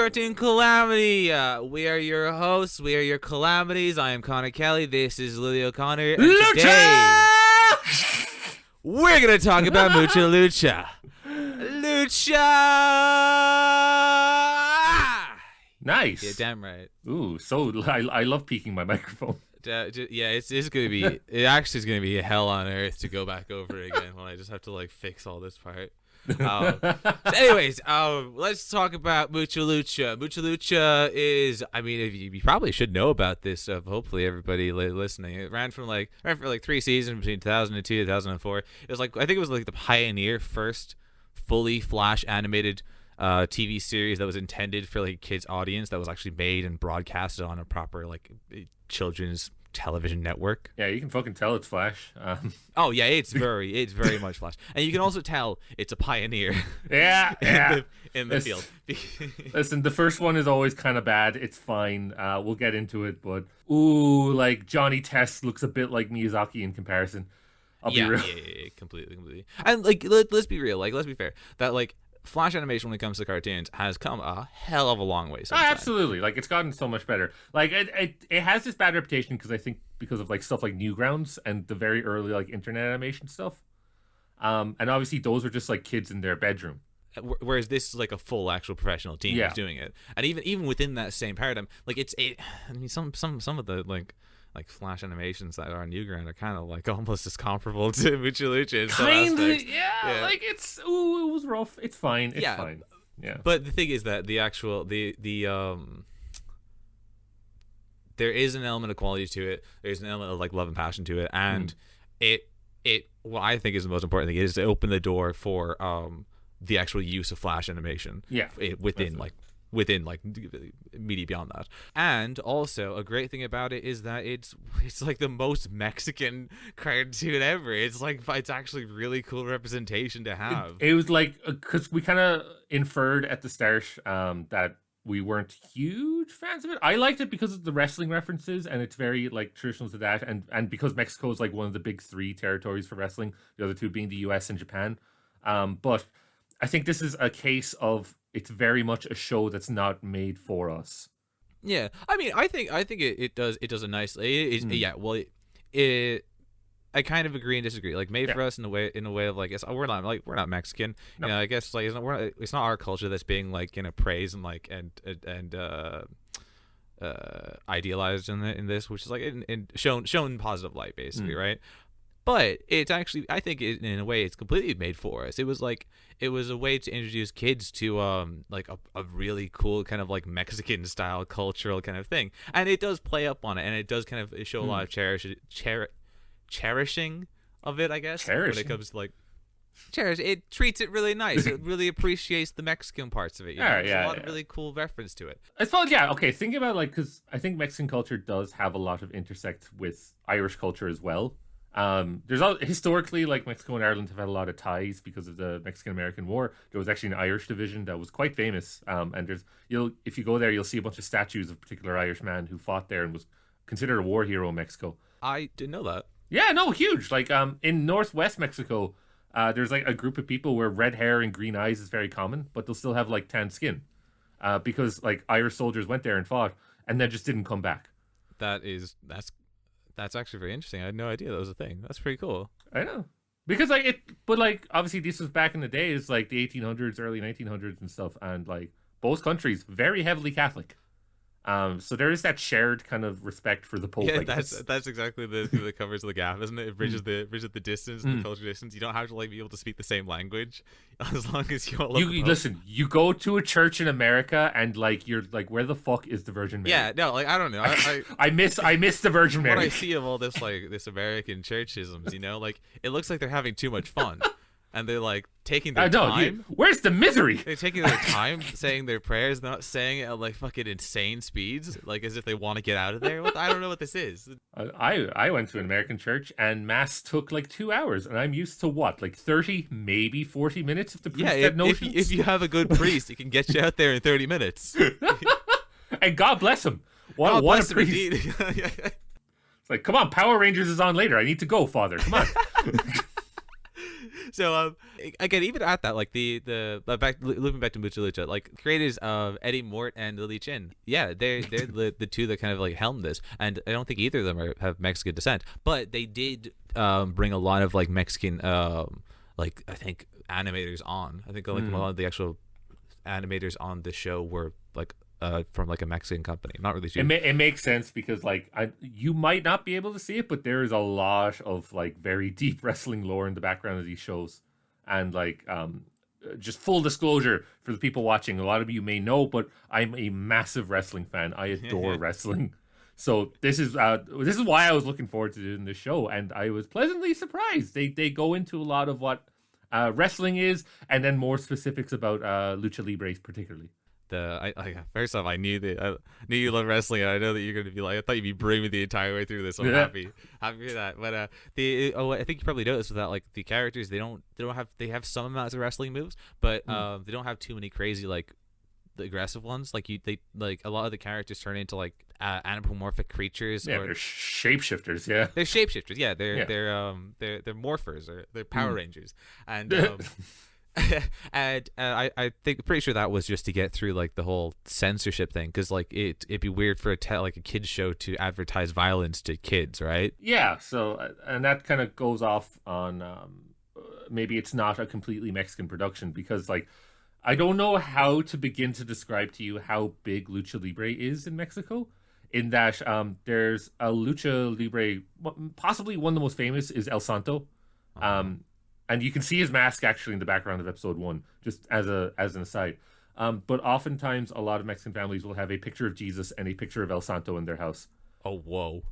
Cartoon Calamity. We are your hosts. We are your Calamities. I am Connor Kelly. This is Lily O'Connor. And today, we're going to talk about Mucha Lucha. Lucha! Nice. Yeah, damn right. Ooh, so I love peeking my microphone. Yeah, it's going to be, it actually is going to be hell on earth to go back over it again when I just have to like fix all this part. So anyways, let's talk about Mucha Lucha. Mucha Lucha is, I mean, you probably should know about this. Hopefully, everybody listening. It ran for like 3 seasons between 2002 and 2004. It was like, I think it was like the pioneer first fully Flash animated TV series that was intended for like kids' audience, that was actually made and broadcasted on a proper like children's television network. Yeah, you can fucking tell it's Flash. Oh yeah, it's very much Flash, and you can also tell it's a pioneer. Yeah, in the field. Listen, the first one is always kind of bad. It's fine. We'll get into it, but ooh, like Johnny Test looks a bit like Miyazaki in comparison. I'll be real. Yeah, completely. And like, let's be real. Like, let's be fair. That like Flash animation, when it comes to cartoons, has come a hell of a long way since then. Absolutely. Like, it's gotten so much better. Like, it has this bad reputation because I think because of like stuff like Newgrounds and the very early like internet animation stuff. And obviously those were just like kids in their bedroom. Whereas this is like a full actual professional team who's doing it. And even within that same paradigm, like I mean, some of the like Flash animations that are on Newground are kind of like almost as comparable to Mucha Lucha in some aspects. Yeah, like it was rough. It's fine. It's fine. Yeah. But the thing is that there is an element of quality to it. There's an element of like love and passion to it, and it what I think is the most important thing is to open the door for the actual use of Flash animation. Yeah. Within media beyond that. And also a great thing about it is that it's like the most Mexican cartoon ever. It's actually really cool representation to have. It was like, because we kind of inferred at the start that we weren't huge fans of it. I liked it because of the wrestling references, and it's very like traditional to that, and because Mexico is like one of the big 3 territories for wrestling, the other 2 being the US and Japan. But I think this is a case of it's very much a show that's not made for us. Yeah, I mean, I think it does a nice. Yeah, well, I kind of agree and disagree. Like made for us in a way of like we're not Mexican. No. You know, I guess like it's not our culture that's being like praised and like and idealized in this, which is like in shown in positive light basically, right? But it's actually, I think in a way it's completely made for us. It was a way to introduce kids to like a really cool kind of like Mexican style cultural kind of thing, and it does play up on it, and it does kind of show a lot of cherishing of it, I guess. When it comes to like cherish, it treats it really nice. It really appreciates the Mexican parts of it. There's a lot of really cool reference to it. As well, yeah. Okay, thinking about like, because I think Mexican culture does have a lot of intersect with Irish culture as well. There's historically, like Mexico and Ireland have had a lot of ties because of the Mexican-American War. There was actually an Irish division that was quite famous. And if you go there, you'll see a bunch of statues of a particular Irish man who fought there and was considered a war hero in Mexico. I didn't know that. Yeah, no, huge. Like in Northwest Mexico, there's like a group of people where red hair and green eyes is very common, but they'll still have like tan skin, because like Irish soldiers went there and fought and then just didn't come back. That's actually very interesting. I had no idea that was a thing. That's pretty cool. I know. Because but obviously this was back in the days, like the 1800s, early 1900s and stuff. And like both countries, very heavily Catholic. So there is that shared kind of respect for the Pope. Yeah, that's exactly the covers of the gap, isn't it? It bridges the distance, the cultural distance. You don't have to like be able to speak the same language as long as you all listen. You go to a church in America and like you're like, where the fuck is the Virgin Mary? Yeah, no, like I don't know. I miss the Virgin Mary. What I see of all this like this American churchisms, like it looks like they're having too much fun. And they're like taking their time. Where's the misery? They're taking their time saying their prayers, not saying it at like fucking insane speeds, like as if they want to get out of there. I don't know what this is. I went to an American church and mass took like 2 hours, and I'm used to what, like 30, maybe 40 minutes if the priest had notions. If you have a good priest, he can get you out there in 30 minutes. And God bless him. What a priest! It's like, come on, Power Rangers is on later. I need to go, Father. Come on. So again, even at that, like looping back to Mucha Lucha, like creators of Eddie Mort and Lily Chin, yeah, they're the two that kind of like helmed this, and I don't think either of them have Mexican descent, but they did bring a lot of like Mexican like I think animators on. I think like a lot of the actual animators on the show were like from like a Mexican company. I'm not really sure. It makes sense because like you might not be able to see it, but there is a lot of like very deep wrestling lore in the background of these shows. And like just full disclosure for the people watching, a lot of you may know, but I'm a massive wrestling fan. I adore wrestling. So this is why I was looking forward to doing this show, and I was pleasantly surprised. They go into a lot of what wrestling is, and then more specifics about lucha libre particularly. First off, I knew you love wrestling, and I know that you're gonna be like, I thought you'd be bringing me the entire way through this. So I'm happy for that. But I think you probably noticed that like the characters they have some amounts of wrestling moves, but they don't have too many crazy like the aggressive ones. Like a lot of the characters turn into like anthropomorphic creatures. Yeah, they're shapeshifters. Yeah, they're shapeshifters. Yeah, they're morphers or they're Power Rangers, and. And I think pretty sure that was just to get through like the whole censorship thing, because like it'd be weird for a kids show to advertise violence to kids, right? Yeah. So and that kind of goes off on maybe it's not a completely Mexican production, because like I don't know how to begin to describe to you how big lucha libre is in Mexico. In that there's a lucha libre, possibly one of the most famous is El Santo. And you can see his mask actually in the background of episode 1, just as an aside. But oftentimes, a lot of Mexican families will have a picture of Jesus and a picture of El Santo in their house. Oh, whoa!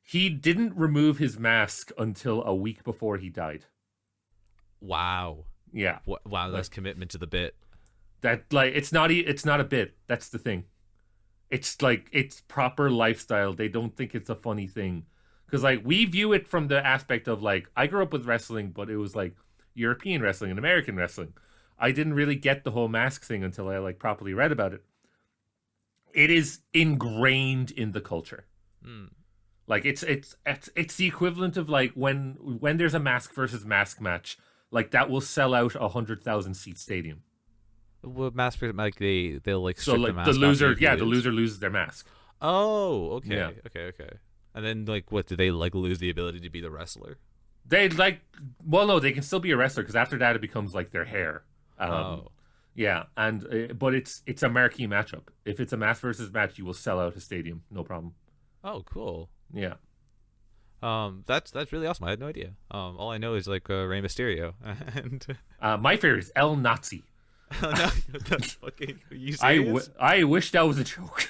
He didn't remove his mask until a week before he died. Wow. Yeah. Wow, that's commitment to the bit. That like it's not a bit. That's the thing. It's like it's proper lifestyle. They don't think it's a funny thing. Because, like, we view it from the aspect of, like, I grew up with wrestling, but it was, like, European wrestling and American wrestling. I didn't really get the whole mask thing until I, like, properly read about it. It is ingrained in the culture. Like, it's the equivalent of, like, when there's a mask versus mask match, like, that will sell out a 100,000-seat stadium. Well, mask, like, they'll, like, strip the mask the loser loses their mask. Oh, okay. Yeah. Okay. And then, like, what, do they, like, lose the ability to be the wrestler? They, like, well, no, they can still be a wrestler, because after that it becomes, like, their hair. Yeah, and but it's a marquee matchup. If it's a mask versus match, you will sell out a stadium, no problem. Oh, cool. Yeah. That's really awesome. I had no idea. All I know is, like, Rey Mysterio. And my favorite is El Nazi. Oh, no, that's fucking, are you serious? I wish that was a joke.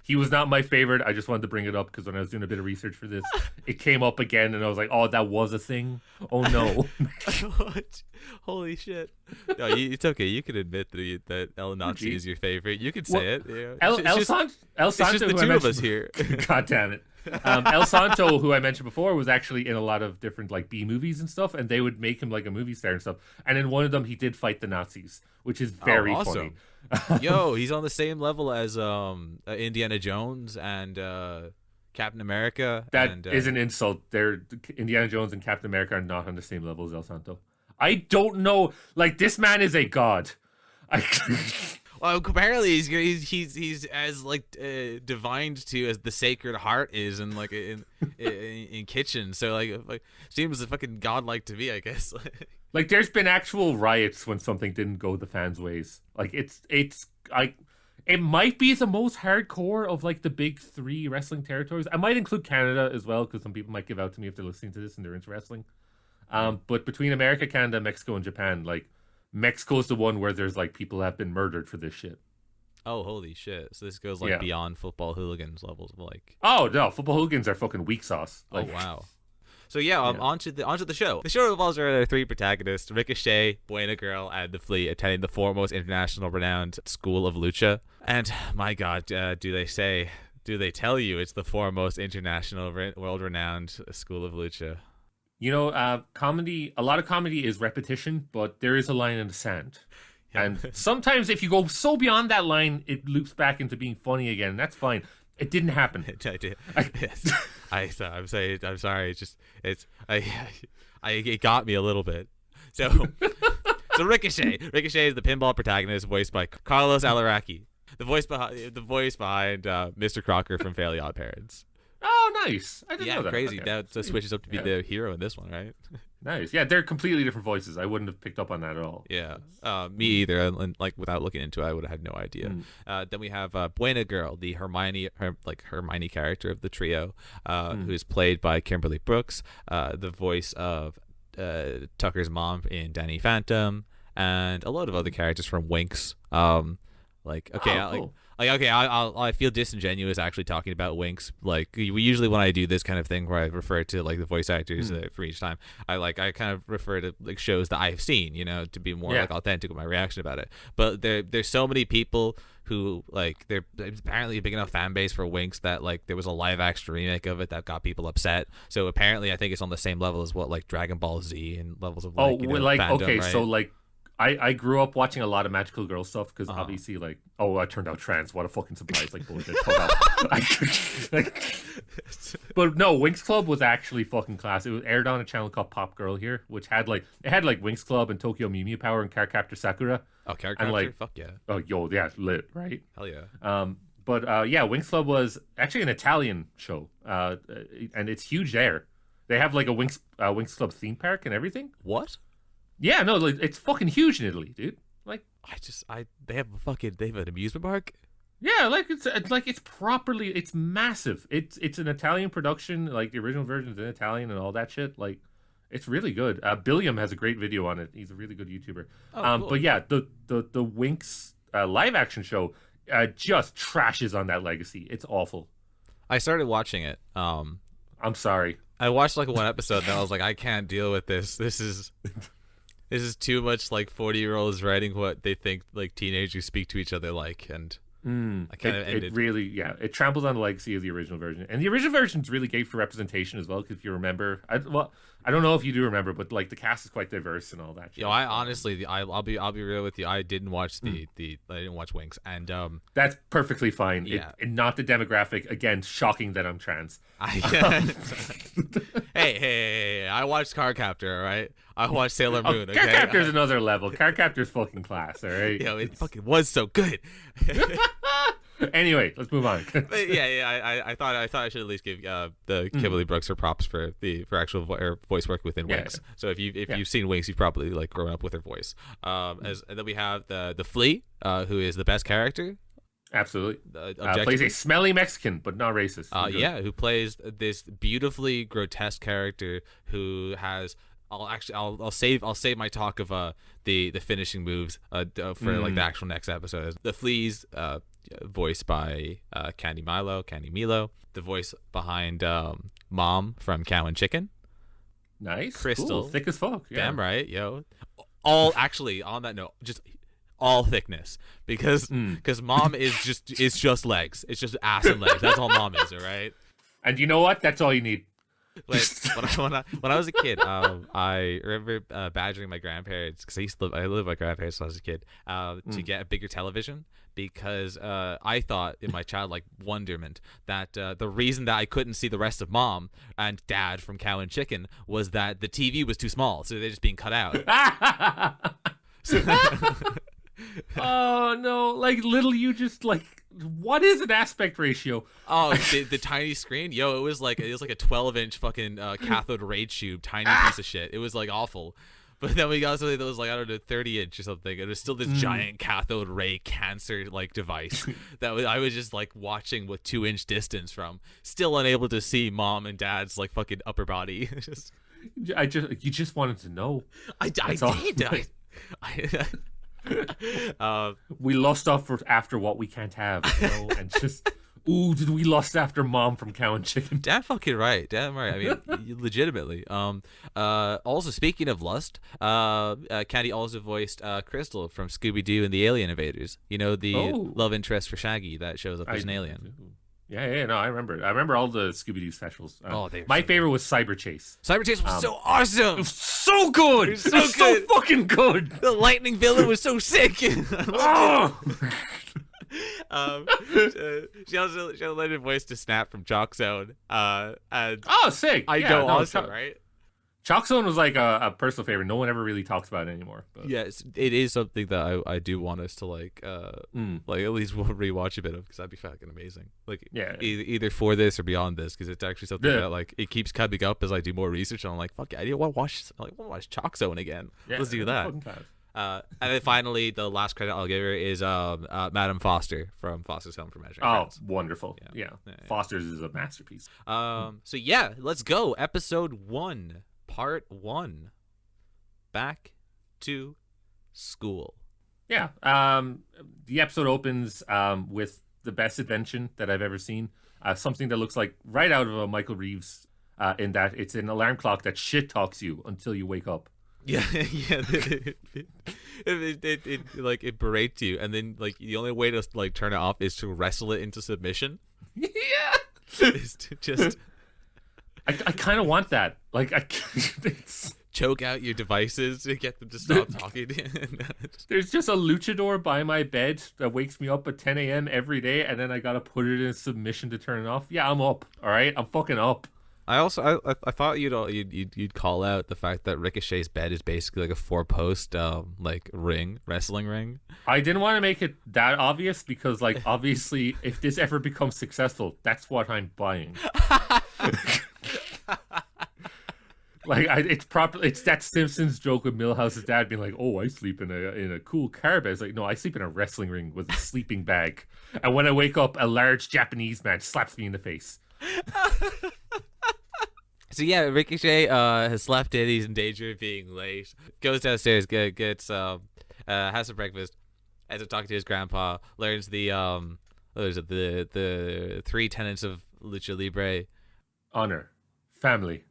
He was not my favorite. I just wanted to bring it up because when I was doing a bit of research for this, it came up again, and I was like, "Oh, that was a thing. Oh no!" Holy shit! No, it's okay. You can admit that El Nazi is your favorite. You can say it. Yeah. El Santo. It's just the two of us here. God damn it! El Santo, who I mentioned before, was actually in a lot of different like B movies and stuff, and they would make him like a movie star and stuff. And in one of them, he did fight the Nazis, which is very funny. Yo, he's on the same level as Indiana Jones and Captain America. That is an insult. Indiana Jones and Captain America are not on the same level as El Santo. I don't know. Like, this man is a god. Well, apparently he's as like divined to as the Sacred Heart is in like in Kitchen. So like seems fucking godlike to me, I guess. Like, there's been actual riots when something didn't go the fans' ways. Like, it might be the most hardcore of like the big 3 wrestling territories. I might include Canada as well, because some people might give out to me if they're listening to this and they're into wrestling. But between America, Canada, Mexico, and Japan, like, Mexico's the one where there's like people have been murdered for this shit. Oh, holy shit! So this goes like beyond football hooligans levels of like. Oh no, football hooligans are fucking weak sauce. Like, oh wow. So onto the show. The show revolves around our 3 protagonists: Ricochet, Buena Girl, and the Flea, attending the foremost international renowned school of lucha. And my God, do they tell you it's the foremost international world renowned school of lucha? You know, comedy. A lot of comedy is repetition, but there is a line in the sand. Yeah. And sometimes if you go so beyond that line, it loops back into being funny again. And that's fine. It didn't happen. I did. Yes. I'm saying. I'm sorry. It got me a little bit. So Ricochet. Ricochet is the pinball protagonist, voiced by Carlos Alaraki. The voice behind Mr. Crocker from Fairly Odd Parents. Oh, nice. I didn't know that. Crazy. Okay. That switches up to be the hero in this one, right? Nice. Yeah, they're completely different voices. I wouldn't have picked up on that at all. Yeah. Me either. And like without looking into it, I would have had no idea. Then we have Buena Girl, the Hermione character of the trio, who is played by Kimberly Brooks, the voice of Tucker's mom in Danny Phantom, and a lot of other characters from Winx. Cool. I feel disingenuous actually talking about Winx. Like we usually, when I do this kind of thing where I refer to like the voice actors for each time, I kind of refer to like shows that I've seen, to be more like authentic with my reaction about it. But there's so many people who like there's apparently a big enough fan base for Winx that like there was a live action remake of it that got people upset. So apparently I think it's on the same level as what like Dragon Ball Z and levels of fandom, okay, right? so like I grew up watching a lot of Magical Girl stuff because obviously, like, I turned out trans. What a fucking surprise! Like, bullshit. But no, Winx Club was actually fucking class. It was aired on a channel called Pop Girl here, which had Winx Club and Tokyo Mew Mew Power and Cardcaptor Sakura. Oh, Cardcaptor, fuck yeah. Oh, yo, yeah, lit, right? Hell yeah. But Winx Club was actually an Italian show, and it's huge there. They have like a Winx Club theme park and everything. What? Yeah, no, like, it's fucking huge in Italy, dude. Like, they have an amusement park. Yeah, like it's massive. It's an Italian production, like the original version's in Italian and all that shit. Like, it's really good. Billiam has a great video on it. He's a really good YouTuber. Cool. But yeah, the Winx live action show just trashes on that legacy. It's awful. I started watching it. I'm sorry. I watched like one episode and I was like, I can't deal with this. This is too much like 40-year-olds writing what they think like teenagers speak to each other like, and I kind of ended. It really, it tramples on the legacy of the original version, and the original version's really great for representation as well. Because if you remember, I don't know if you do remember, but like the cast is quite diverse and all that. Yo, I honestly, I'll be real with you. I didn't watch I didn't watch Winx, and that's perfectly fine. Yeah, not the demographic. Again, shocking that I'm trans. Hey, I watched Cardcaptor, all right? I watched Sailor Moon. Okay? Cardcaptor's another level. Cardcaptor's fucking class, all right? Yo, it fucking was so good. Anyway, let's move on. But I thought I should at least give the Kimberly Brooks her props for actual voice work within Winx. So if you've seen Winx, you've probably like grown up with her voice. And then we have the Flea, who is the best character. Absolutely. Plays a smelly Mexican, but not racist. Who plays this beautifully grotesque character who has. I'll save my talk of the finishing moves for like the actual next episode. The Flea's voiced by Candy Milo, the voice behind Mom from Cow and Chicken. Nice. Crystal, cool. Thick as fuck. Yeah. Damn right, yo. All actually on that note, just all thickness because Mom is just legs. It's just ass and legs. That's all Mom is, all right? And you know what? That's all you need. Like when I was a kid, I remember badgering my grandparents because I lived with my grandparents when I was a kid to get a bigger television because I thought in my childlike wonderment that the reason that I couldn't see the rest of Mom and Dad from Cow and Chicken was that the TV was too small, so they're just being cut out. Oh no! Like little you just like. What is an aspect ratio? Oh, the tiny screen, yo! It was like a 12-inch fucking cathode ray tube, tiny piece of shit. It was like awful. But then we got something that was like 30-inch or something. It was still this giant cathode ray cancer like device that I was just like watching with 2-inch distance from, still unable to see Mom and Dad's like fucking upper body. You just wanted to know. I did. We lost after what we can't have, and just did we lost after Mom from Cow and Chicken? Damn fucking right, damn right. I mean, legitimately. Also speaking of lust, Candy also voiced Crystal from Scooby Doo and the Alien Invaders. You know, the love interest for Shaggy that shows up as an alien. Yeah, no, I remember all the Scooby-Doo specials. My favorite was Cyber Chase. Cyber Chase was so awesome. It was so good. It was so fucking good. The lightning villain was so sick. She also lended voice to Snap from Chalk Zone. And Oh, sick! I know also, right? Chalk Zone was like a personal favorite. No one ever really talks about it anymore. But. Yes, it is something that I do want us to like at least rewatch a bit of, because that'd be fucking amazing. Like, yeah, either for this or beyond this, because it's actually something that like it keeps coming up as I do more research. And I'm like, fuck yeah, I want to watch Chalk Zone again. Yeah, let's do that. And then finally, the last credit I'll give her is Madam Foster from Foster's Home for Measuring Friends. Wonderful. Yeah. Foster's is a masterpiece. So yeah, let's go. Episode 1, Part 1. Back to school. Yeah. The episode opens with the best invention that I've ever seen. Something that looks like right out of a Michael Reeves, in that it's an alarm clock that shit talks you until you wake up. Yeah, yeah. It berates you, and then like the only way to like turn it off is to wrestle it into submission. Yeah. Is to just. I kind of want that. Like choke out your devices to get them to stop talking. There's just a luchador by my bed that wakes me up at 10 a.m. every day, and then I gotta put it in submission to turn it off. Yeah, I'm up. All right, I'm fucking up. I also I thought you'd call out the fact that Ricochet's bed is basically like a 4-post like wrestling ring. I didn't want to make it that obvious because like obviously if this ever becomes successful, that's what I'm buying. Like it's that Simpsons joke with Milhouse's dad being like, "Oh, I sleep in a cool car bed." It's like, no, I sleep in a wrestling ring with a sleeping bag, and when I wake up, a large Japanese man slaps me in the face. So yeah, Ricochet has slept in. He's in danger of being late. Goes downstairs, gets has some breakfast, ends up talking to his grandpa. Learns the 3 tenets of Lucha Libre: honor, family,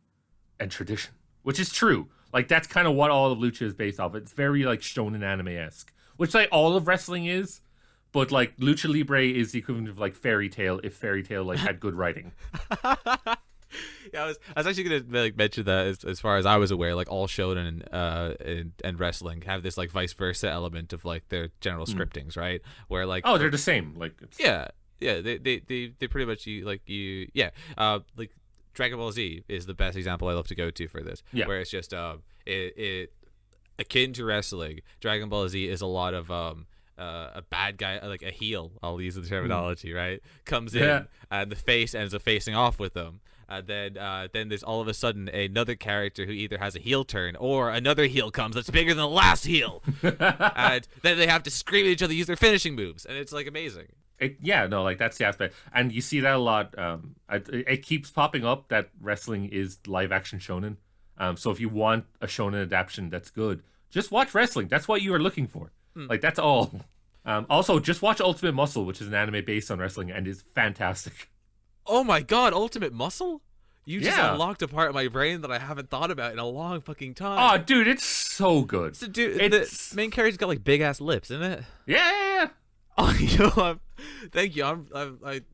and tradition. Which is true. Like that's kind of what all of Lucha is based off. It's very like shonen anime-esque, which like all of wrestling is. But like Lucha Libre is the equivalent of like Fairy Tail if Fairy Tail like had good writing. Yeah, I was actually gonna like mention that as far as I was aware, like all shonen and wrestling have this like vice versa element of like their general scriptings, right? Where like they're the same. Like they pretty much like Dragon Ball Z is the best example I love to go to for this. Yeah, where it's just it akin to wrestling. Dragon Ball Z is a lot of a bad guy, like a heel, I'll use the terminology, right? Comes in and the face ends up facing off with them. Then there's all of a sudden another character who either has a heel turn or another heel comes that's bigger than the last heel. And then they have to scream at each other, use their finishing moves. And it's like amazing. That's the aspect. And you see that a lot. It keeps popping up that wrestling is live action shonen. So if you want a shonen adaptation that's good, just watch wrestling. That's what you are looking for. Like that's all. Also, just watch Ultimate Muscle, which is an anime based on wrestling and is fantastic. Oh my god, Ultimate Muscle? You just unlocked a part of my brain that I haven't thought about in a long fucking time. Oh, dude, it's so good. So, dude, the main character's got like big ass lips, isn't it? Yeah. Oh, thank you.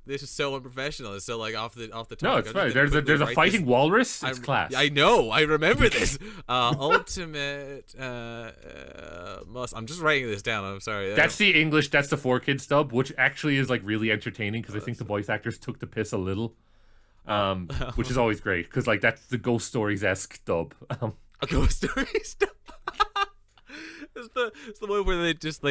This is so unprofessional. It's so like off the top. No, it's fine. There's a fighting walrus. It's class. I know. I remember this. Ultimate Muscle. I'm just writing this down. I'm sorry. That's the English. That's the 4Kids dub, which actually is like really entertaining because I think the voice actors took the piss a little, which is always great because like that's the Ghost Stories-esque dub. A Ghost Stories dub. It's the one where they just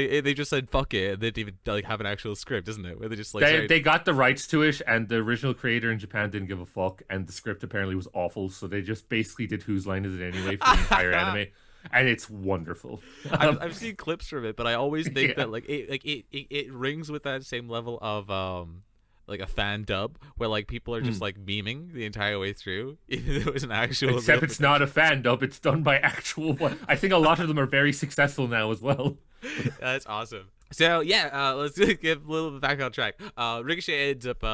said fuck it and they didn't even like have an actual script, isn't it? Where they just like they got the rights to it and the original creator in Japan didn't give a fuck and the script apparently was awful, so they just basically did Whose Line Is It Anyway for the entire anime, and it's wonderful. I've seen clips from it, but I always think that it rings with that same level of like a fan dub where like people are just like memeing the entire way through, even though it was an actual. Except it's not a fan dub; it's done by actual one. I think a lot of them are very successful now as well. That's awesome. So let's get a little bit back on track. Ricochet ends up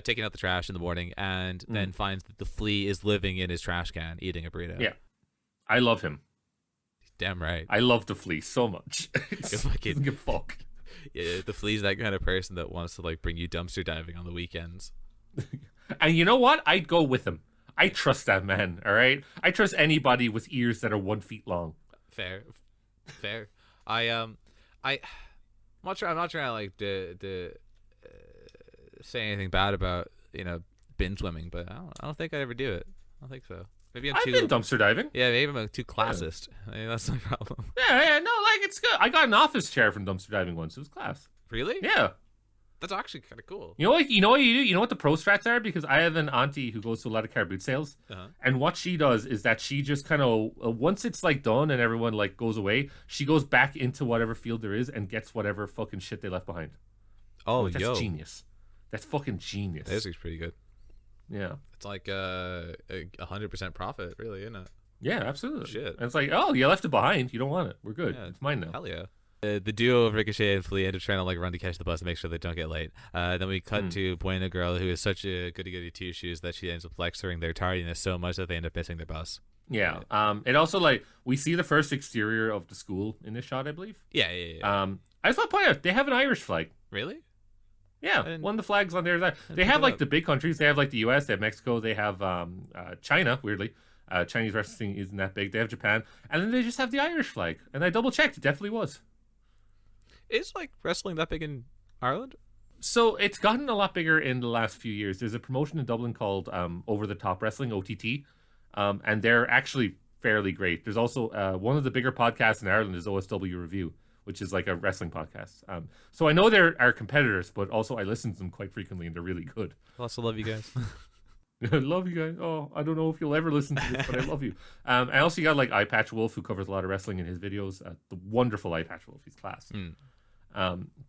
taking out the trash in the morning and then finds that the flea is living in his trash can eating a burrito. Yeah, I love him. Damn right. I love the flea so much. Doesn't give a fuck. Yeah, the flea's that kind of person that wants to like bring you dumpster diving on the weekends. And you know what? I'd go with him. I trust that man. All right, I trust anybody with ears that are 1 feet long. Fair. I I'm not trying to like say anything bad about bin swimming, but I don't think I'd ever do it. I don't think so. Maybe I've been dumpster diving. Yeah, maybe I'm too classist. I mean, that's my problem. Yeah, no, like it's good. I got an office chair from dumpster diving once. It was class. Really? Yeah. That's actually kind of cool. You know what you do? You know what the pro strats are? Because I have an auntie who goes to a lot of car boot sales, and what she does is that she just kind of once it's like done and everyone like goes away, she goes back into whatever field there is and gets whatever fucking shit they left behind. Oh, that's genius. That's fucking genius. That is pretty good. Yeah, it's like 100% profit, really, isn't it? Yeah, absolutely. Shit. And it's like, oh, you left it behind. You don't want it. We're good. Yeah, it's mine now. Hell yeah. The duo of Ricochet and Flea end up trying to like run to catch the bus and make sure they don't get late. Then we cut to Buena Girl, who is such a goody-goody two-shoes that she ends up lecturing their tardiness so much that they end up missing their bus. Yeah. It also like we see the first exterior of the school in this shot, I believe. Yeah. I just want to point out they have an Irish flag. Really? Yeah, one of the flags on there. They have like the big countries. They have like the U.S. They have Mexico. They have China. Weirdly, Chinese wrestling isn't that big. They have Japan, and then they just have the Irish flag. And I double checked; it definitely was. Is like wrestling that big in Ireland? So it's gotten a lot bigger in the last few years. There's a promotion in Dublin called Over the Top Wrestling (OTT), and they're actually fairly great. There's also one of the bigger podcasts in Ireland is OSW Review, which is like a wrestling podcast. So I know they're our competitors, but also I listen to them quite frequently, and they're really good. I also love you guys. I love you guys. Oh, I don't know if you'll ever listen to this, but I love you. I also got like Eye Patch Wolf, who covers a lot of wrestling in his videos. The wonderful Eye Patch Wolf. He's class.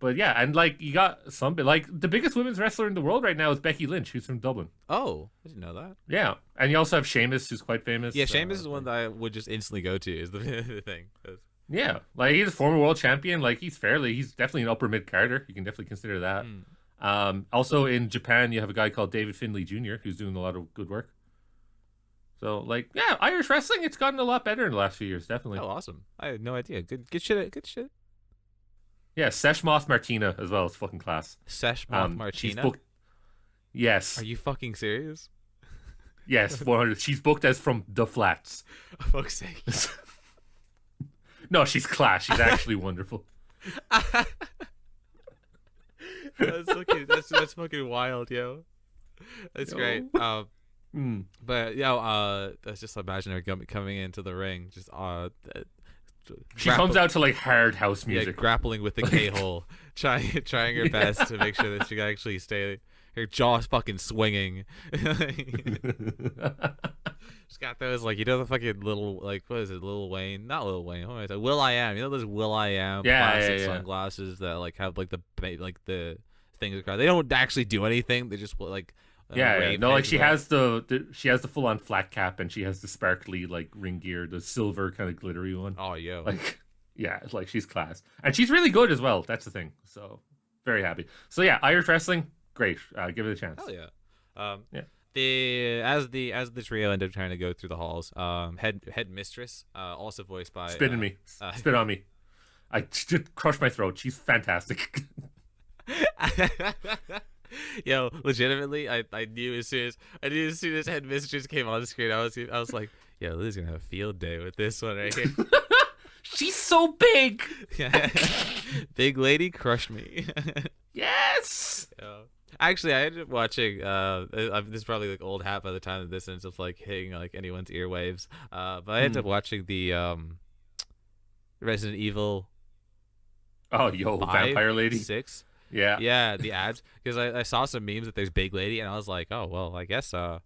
But yeah, and like you got some, like the biggest women's wrestler in the world right now is Becky Lynch, who's from Dublin. Oh, I didn't know that. Yeah, and you also have Sheamus, who's quite famous. Yeah, Sheamus is the one that I would just instantly go to. Is the thing. Yeah, like he's a former world champion. Like he's definitely an upper mid carder. You can definitely consider that. Also in Japan, you have a guy called David Finlay Jr. who's doing a lot of good work. So like, yeah, Irish wrestling, it's gotten a lot better in the last few years, definitely. Oh, awesome! I had no idea. Good shit. Good shit. Yeah, Seshmoth Martina as well. It's fucking class. Seshmoth Martina. Yes. Are you fucking serious? Yes, 100. She's booked as from the Flats. For fuck's sake. No, she's class. She's actually wonderful. That's fucking wild, yo. That's great. But let's just imagine her coming into the ring, just she comes out to like hard house music, grappling with the K-hole, trying her best to make sure that she can actually stay. Her jaw's fucking swinging. She's got those like the fucking little like what is it, Lil Wayne? Not Lil Wayne. What am I saying? Will I Am. You know those Will I Am plastic sunglasses that like have like the things across. They don't actually do anything. They just like no, like she has the full on flat cap and she has the sparkly like ring gear, the silver kind of glittery one. Oh yeah, like yeah, it's like she's class and she's really good as well. That's the thing. So very happy. So yeah, Irish wrestling, great. Give it a chance. Hell yeah. As the trio end up trying to go through the halls, head mistress, also voiced by spit on me. I just crushed my throat. She's fantastic. Yo, legitimately, I knew as soon as head mistress came on the screen, I was like, yo, Liz gonna have a field day with this one right here. She's so big. Big lady crushed me. Yes. Yo. Actually, I ended up watching. This is probably like old hat by the time that this ends up like hitting like anyone's earwaves. But I ended up watching the Resident Evil. Oh, yo, 5, Vampire Lady 6. Yeah, the ads, because I saw some memes that there's Big Lady, and I was like, oh well, I guess I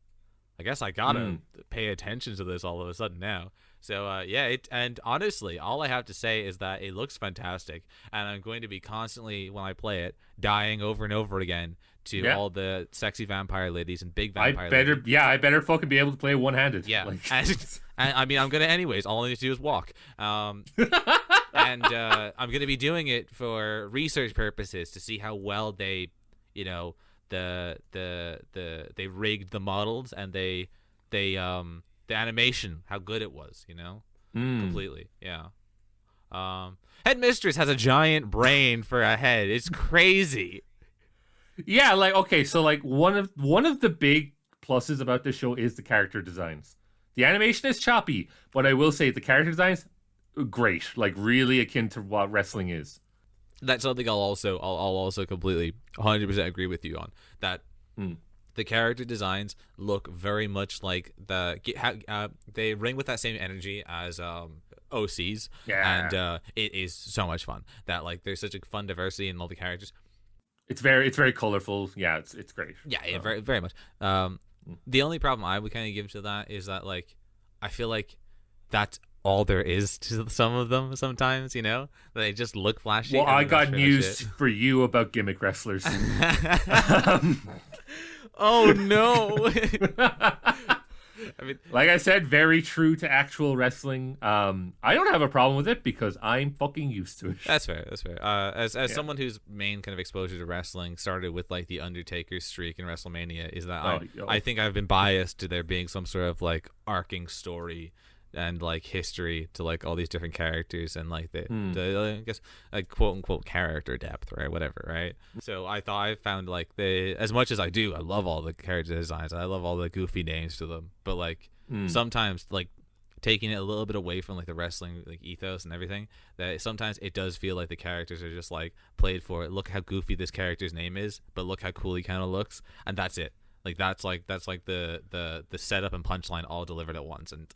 gotta pay attention to this all of a sudden now. So and honestly, all I have to say is that it looks fantastic, and I'm going to be constantly when I play it dying over and over again to all the sexy vampire ladies and big vampire ladies. I better fucking be able to play one-handed. Yeah, like. and I mean I'm gonna anyways. All I need to do is walk. And I'm gonna be doing it for research purposes to see how well they, they rigged the models and the animation, how good it was, completely. Yeah. Headmistress has a giant brain for a head. It's crazy. Yeah, like okay, so like one of the big pluses about this show is the character designs. The animation is choppy, but I will say the character designs great, like really akin to what wrestling is. that's something I'll also completely 100% agree with you on. That the character designs look very much like they ring with that same energy as OCs, and it is so much fun. That like there's such a fun diversity in all the characters. It's very colorful. Yeah, it's great. Yeah, very very much. The only problem I would kind of give to that is that like I feel like that's all there is to some of them sometimes, you know? They just look flashy. Well, I got news for you about gimmick wrestlers. Oh, no. I mean, like I said, very true to actual wrestling. I don't have a problem with it because I'm fucking used to it. That's fair. As someone whose main kind of exposure to wrestling started with like the Undertaker's streak in WrestleMania, is that I think I've been biased to there being some sort of like arcing story and like history to like all these different characters and like the I guess like quote unquote character depth, right? Whatever, right? So I thought I found like as much as I love all the character designs, I love all the goofy names to them, but like sometimes like taking it a little bit away from like the wrestling like ethos and everything, that sometimes it does feel like the characters are just like played for it. Look how goofy this character's name is, but look how cool he kind of looks, and that's it. Like that's like the setup and punchline all delivered at once. And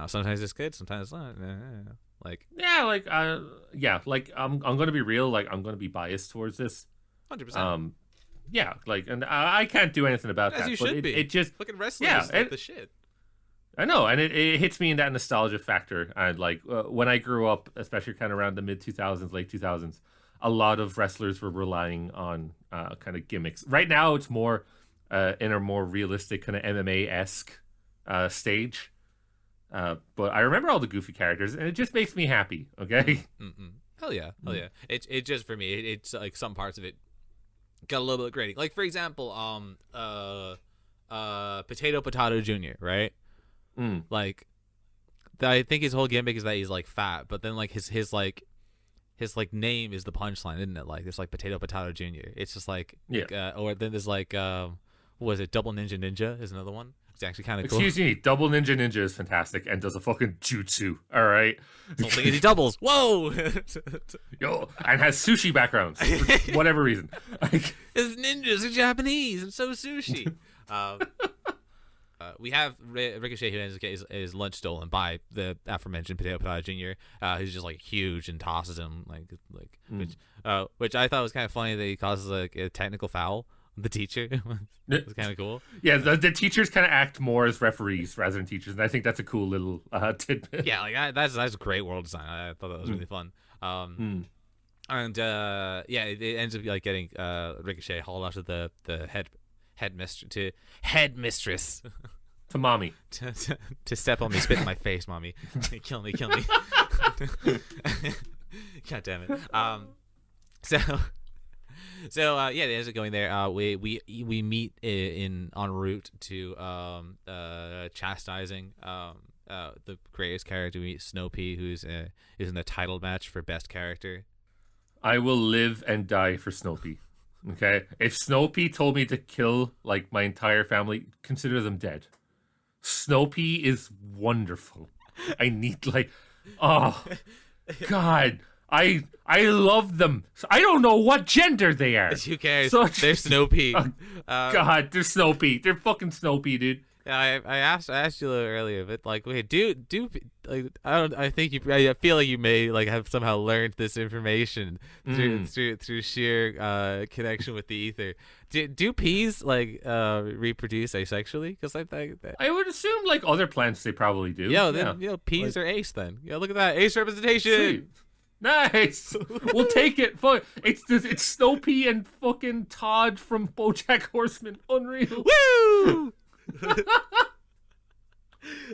sometimes it's good, sometimes it's not. Like I'm gonna be real. Like I'm gonna be biased towards this. 100%. Yeah, like, and I can't do anything about as that. You should be. It just fucking wrestling is like the shit. I know, and it hits me in that nostalgia factor. And like when I grew up, especially kind of around the mid 2000s, late 2000s, a lot of wrestlers were relying on kind of gimmicks. Right now, it's more in a more realistic kind of MMA-esque stage. But I remember all the goofy characters, and it just makes me happy. Okay. Hell yeah. It just for me, it's like some parts of it got a little bit grating. Like for example, Potato Jr., right? Like, I think his whole gimmick is that he's like fat, but then like his name is the punchline, isn't it? Like it's like Potato Jr. It's just like or then there's like what was it? Double Ninja is another one. It's actually kind of cool. Excuse me, Double Ninja is fantastic and does a fucking jutsu. All right, the whole thing is he doubles. Whoa, yo, and has sushi backgrounds for whatever reason. Like, his ninjas are Japanese and so sushi. We have Ricochet who ends up getting his lunch stolen by the aforementioned Potato Jr., who's just like huge and tosses him which I thought was kind of funny that he causes like a technical foul. The teacher was kind of cool. Yeah, the teachers kind of act more as referees rather than teachers, and I think that's a cool little tidbit. Yeah, like that's great world design. I thought that was really fun. And it ends up like getting Ricochet hauled out of the headmistress to mommy to step on me, spit in my face, mommy, kill me. God damn it. So they ends up going there. We meet en route to chastising the greatest character. We meet Snow Pea, who's in the title match for best character. I will live and die for Snow Pea. Okay, if Snow Pea told me to kill like my entire family, consider them dead. Snow Pea is wonderful. I need oh God. I love them. I don't know what gender they are. Who cares? They're Snow Pea. God, they're Snow Pea. They're fucking Snow Pea, dude. Yeah, I asked you a little earlier, but like, wait, do like I feel like you may like have somehow learned this information through sheer connection with the ether. Do peas like reproduce asexually? Because I think that I would assume like other plants they probably do. Peas are ace then. Yeah, look at that ace representation. Sweet. Nice. We'll take it. Fuck. It's Snow Pea and fucking Todd from BoJack Horseman. Unreal. Woo!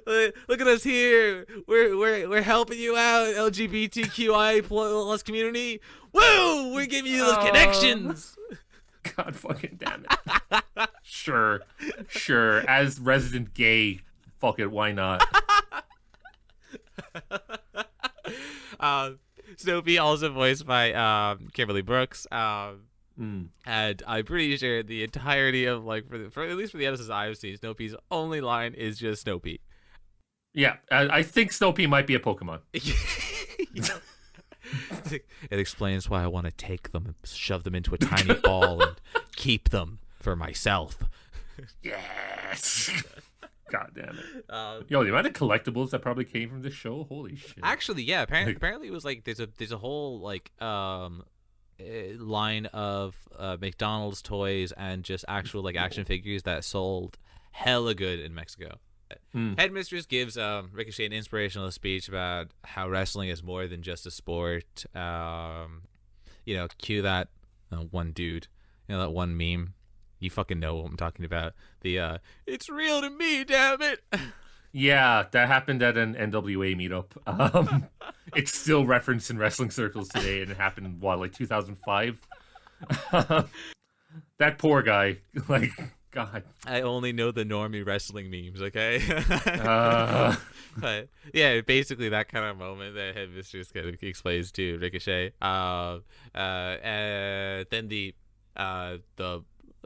Look at us here. We're helping you out, LGBTQI plus community. Woo! We're giving you those connections. God fucking damn it. Sure. As resident gay, fuck it. Why not? Snoopy also voiced by Kimberly Brooks, and I'm pretty sure the entirety of like for at least for the episodes I've seen, Snoopy's only line is just Snoopy. Yeah, I think Snoopy might be a Pokemon. It explains why I want to take them and shove them into a tiny ball and keep them for myself. Yes. God damn it. Yo, the amount of collectibles that probably came from this show, holy shit. Actually, yeah, apparently it was like there's a whole like line of McDonald's toys and just actual like action figures that sold hella good in Mexico. Headmistress gives Ricochet an inspirational speech about how wrestling is more than just a sport. Cue that one dude, that one meme. You fucking know what I'm talking about. The it's real to me, damn it. Yeah, that happened at an NWA meetup. It's still referenced in wrestling circles today, and it happened like 2005. That poor guy, like, God. I only know the normie wrestling memes, okay? But yeah, basically that kind of moment that Headmistress kind of explains to Ricochet. Then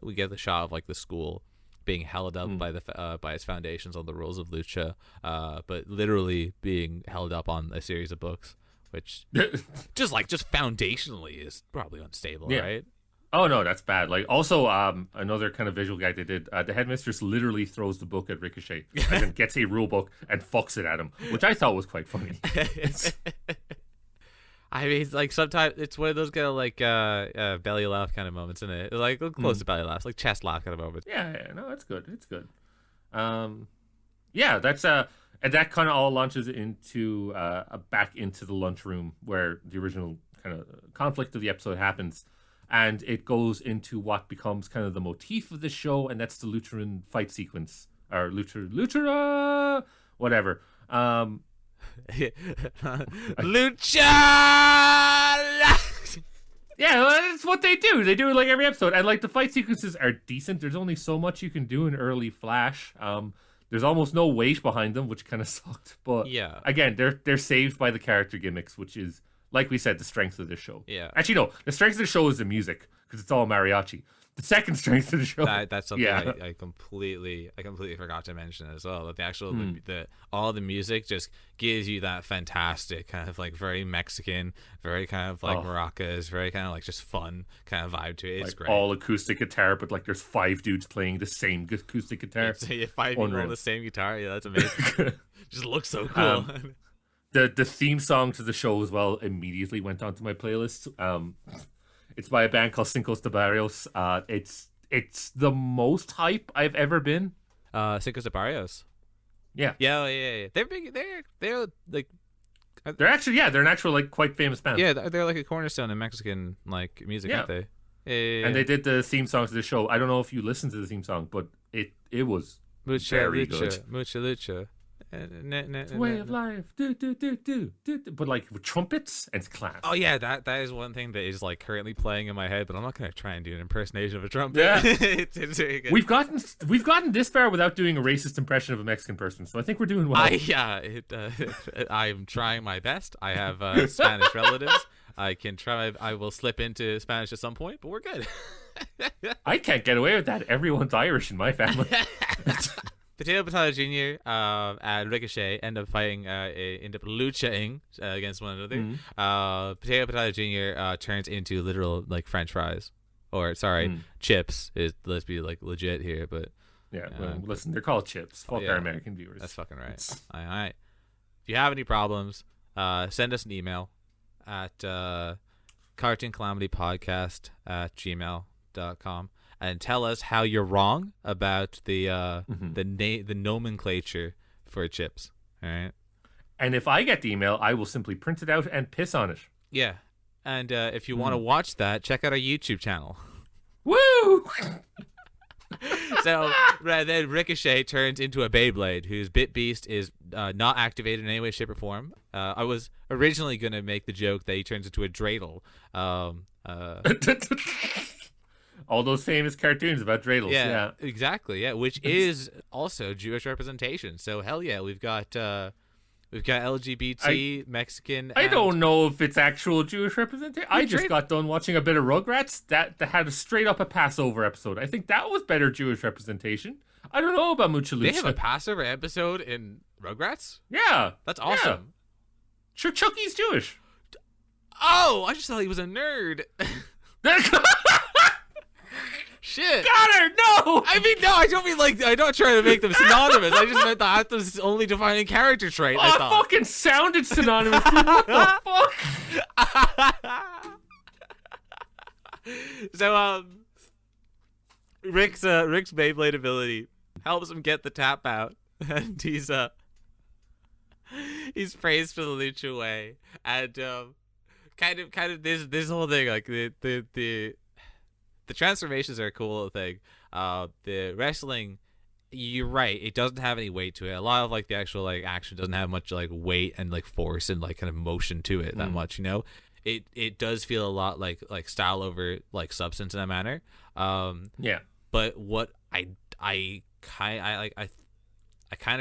we get the shot of like the school being held up by its foundations on the rules of lucha, but literally being held up on a series of books, which just foundationally is probably unstable, right? Oh no, that's bad. Like also, another kind of visual gag they did. The Headmistress literally throws the book at Ricochet and then gets a rule book and fucks it at him, which I thought was quite funny. I mean, like sometimes it's one of those kind of like belly laugh kind of moments, isn't it? Like close to belly laughs, like chest laugh kind of moments. Yeah, no, it's good. It's good. That's and that kind of all launches into back into the lunchroom where the original kind of conflict of the episode happens, and it goes into what becomes kind of the motif of the show, and that's the Lucharan fight sequence or Lucha, whatever. Lucha. Yeah, that's what they do. They do it like every episode, and like the fight sequences are decent. There's only so much you can do in early Flash. There's almost no weight behind them, which kind of sucked. But yeah, again, they're saved by the character gimmicks, which is, like we said, the strength of the show. Yeah. Actually, no, the strength of the show is the music because it's all mariachi. The second strength of the show. That's something I completely forgot to mention as well. That the actual all the music just gives you that fantastic kind of like very Mexican, very kind of like maracas, very kind of like just fun kind of vibe to it. It's like great. All acoustic guitar, but like there's 5 dudes playing the same acoustic guitar. Yeah, 5 people on the same guitar. Yeah, that's amazing. Just looks so cool. The theme song to the show as well immediately went onto my playlist. It's by a band called Cinco de Barrios. It's the most hype I've ever been. Cinco de Barrios. Yeah. Yeah. They're big. They're like. They're an actual like quite famous band. Yeah, they're like a cornerstone in Mexican like music, aren't they? Yeah. And they did the theme song to the show. I don't know if you listened to the theme song, but it was very good. Mucha Lucha. Way of life, but like with trumpets and class. Oh yeah, that is one thing that is like currently playing in my head, but I'm not gonna try and do an impersonation of a trumpet. Yeah, it's very good. We've gotten this far without doing a racist impression of a Mexican person, so I think we're doing well. I'm trying my best. I have Spanish relatives. I can try. I will slip into Spanish at some point, but we're good. I can't get away with that. Everyone's Irish in my family. Potato Potato Jr. And Ricochet end up luchaing against one another. Mm-hmm. Potato Potato Jr. Turns into literal like French fries, or chips. Let's be like legit here, but listen, they're called chips. Fuck our American viewers. That's fucking right. All right. If you have any problems, send us an email at cartooncalamitypodcast@gmail.com. and tell us how you're wrong about the nomenclature for chips. All right. And if I get the email, I will simply print it out and piss on it. Yeah. And if you want to watch that, check out our YouTube channel. Woo! So then Ricochet turns into a Beyblade, whose Bit Beast is not activated in any way, shape, or form. I was originally going to make the joke that he turns into a dreidel. All those famous cartoons about dreidels. Yeah, exactly. Yeah, which is also Jewish representation. So hell yeah, we've got LGBT, Mexican. I don't know if it's actual Jewish representation. I just got done watching a bit of Rugrats that had a straight up a Passover episode. I think that was better Jewish representation. I don't know about Mucha Lucha. They have a Passover episode in Rugrats? Yeah, that's awesome. Yeah. Sure, Chucky's Jewish. Oh, I just thought he was a nerd. Shit. Got her. No. I mean, no, I don't mean like I don't try to make them synonymous. I just meant that was the only defining character trait. Oh, I it thought. fucking sounded synonymous. Dude. What the fuck? So Rick's Beyblade ability helps him get the tap out, and he's praised for the lucha way, and kind of this whole thing, like the transformations are a cool little thing. The wrestling, you're right, it doesn't have any weight to it. A lot of like the actual like action doesn't have much like weight and like force and like kind of motion to it that much, you know. It does feel a lot like style over like substance in a manner. Yeah. But what I kind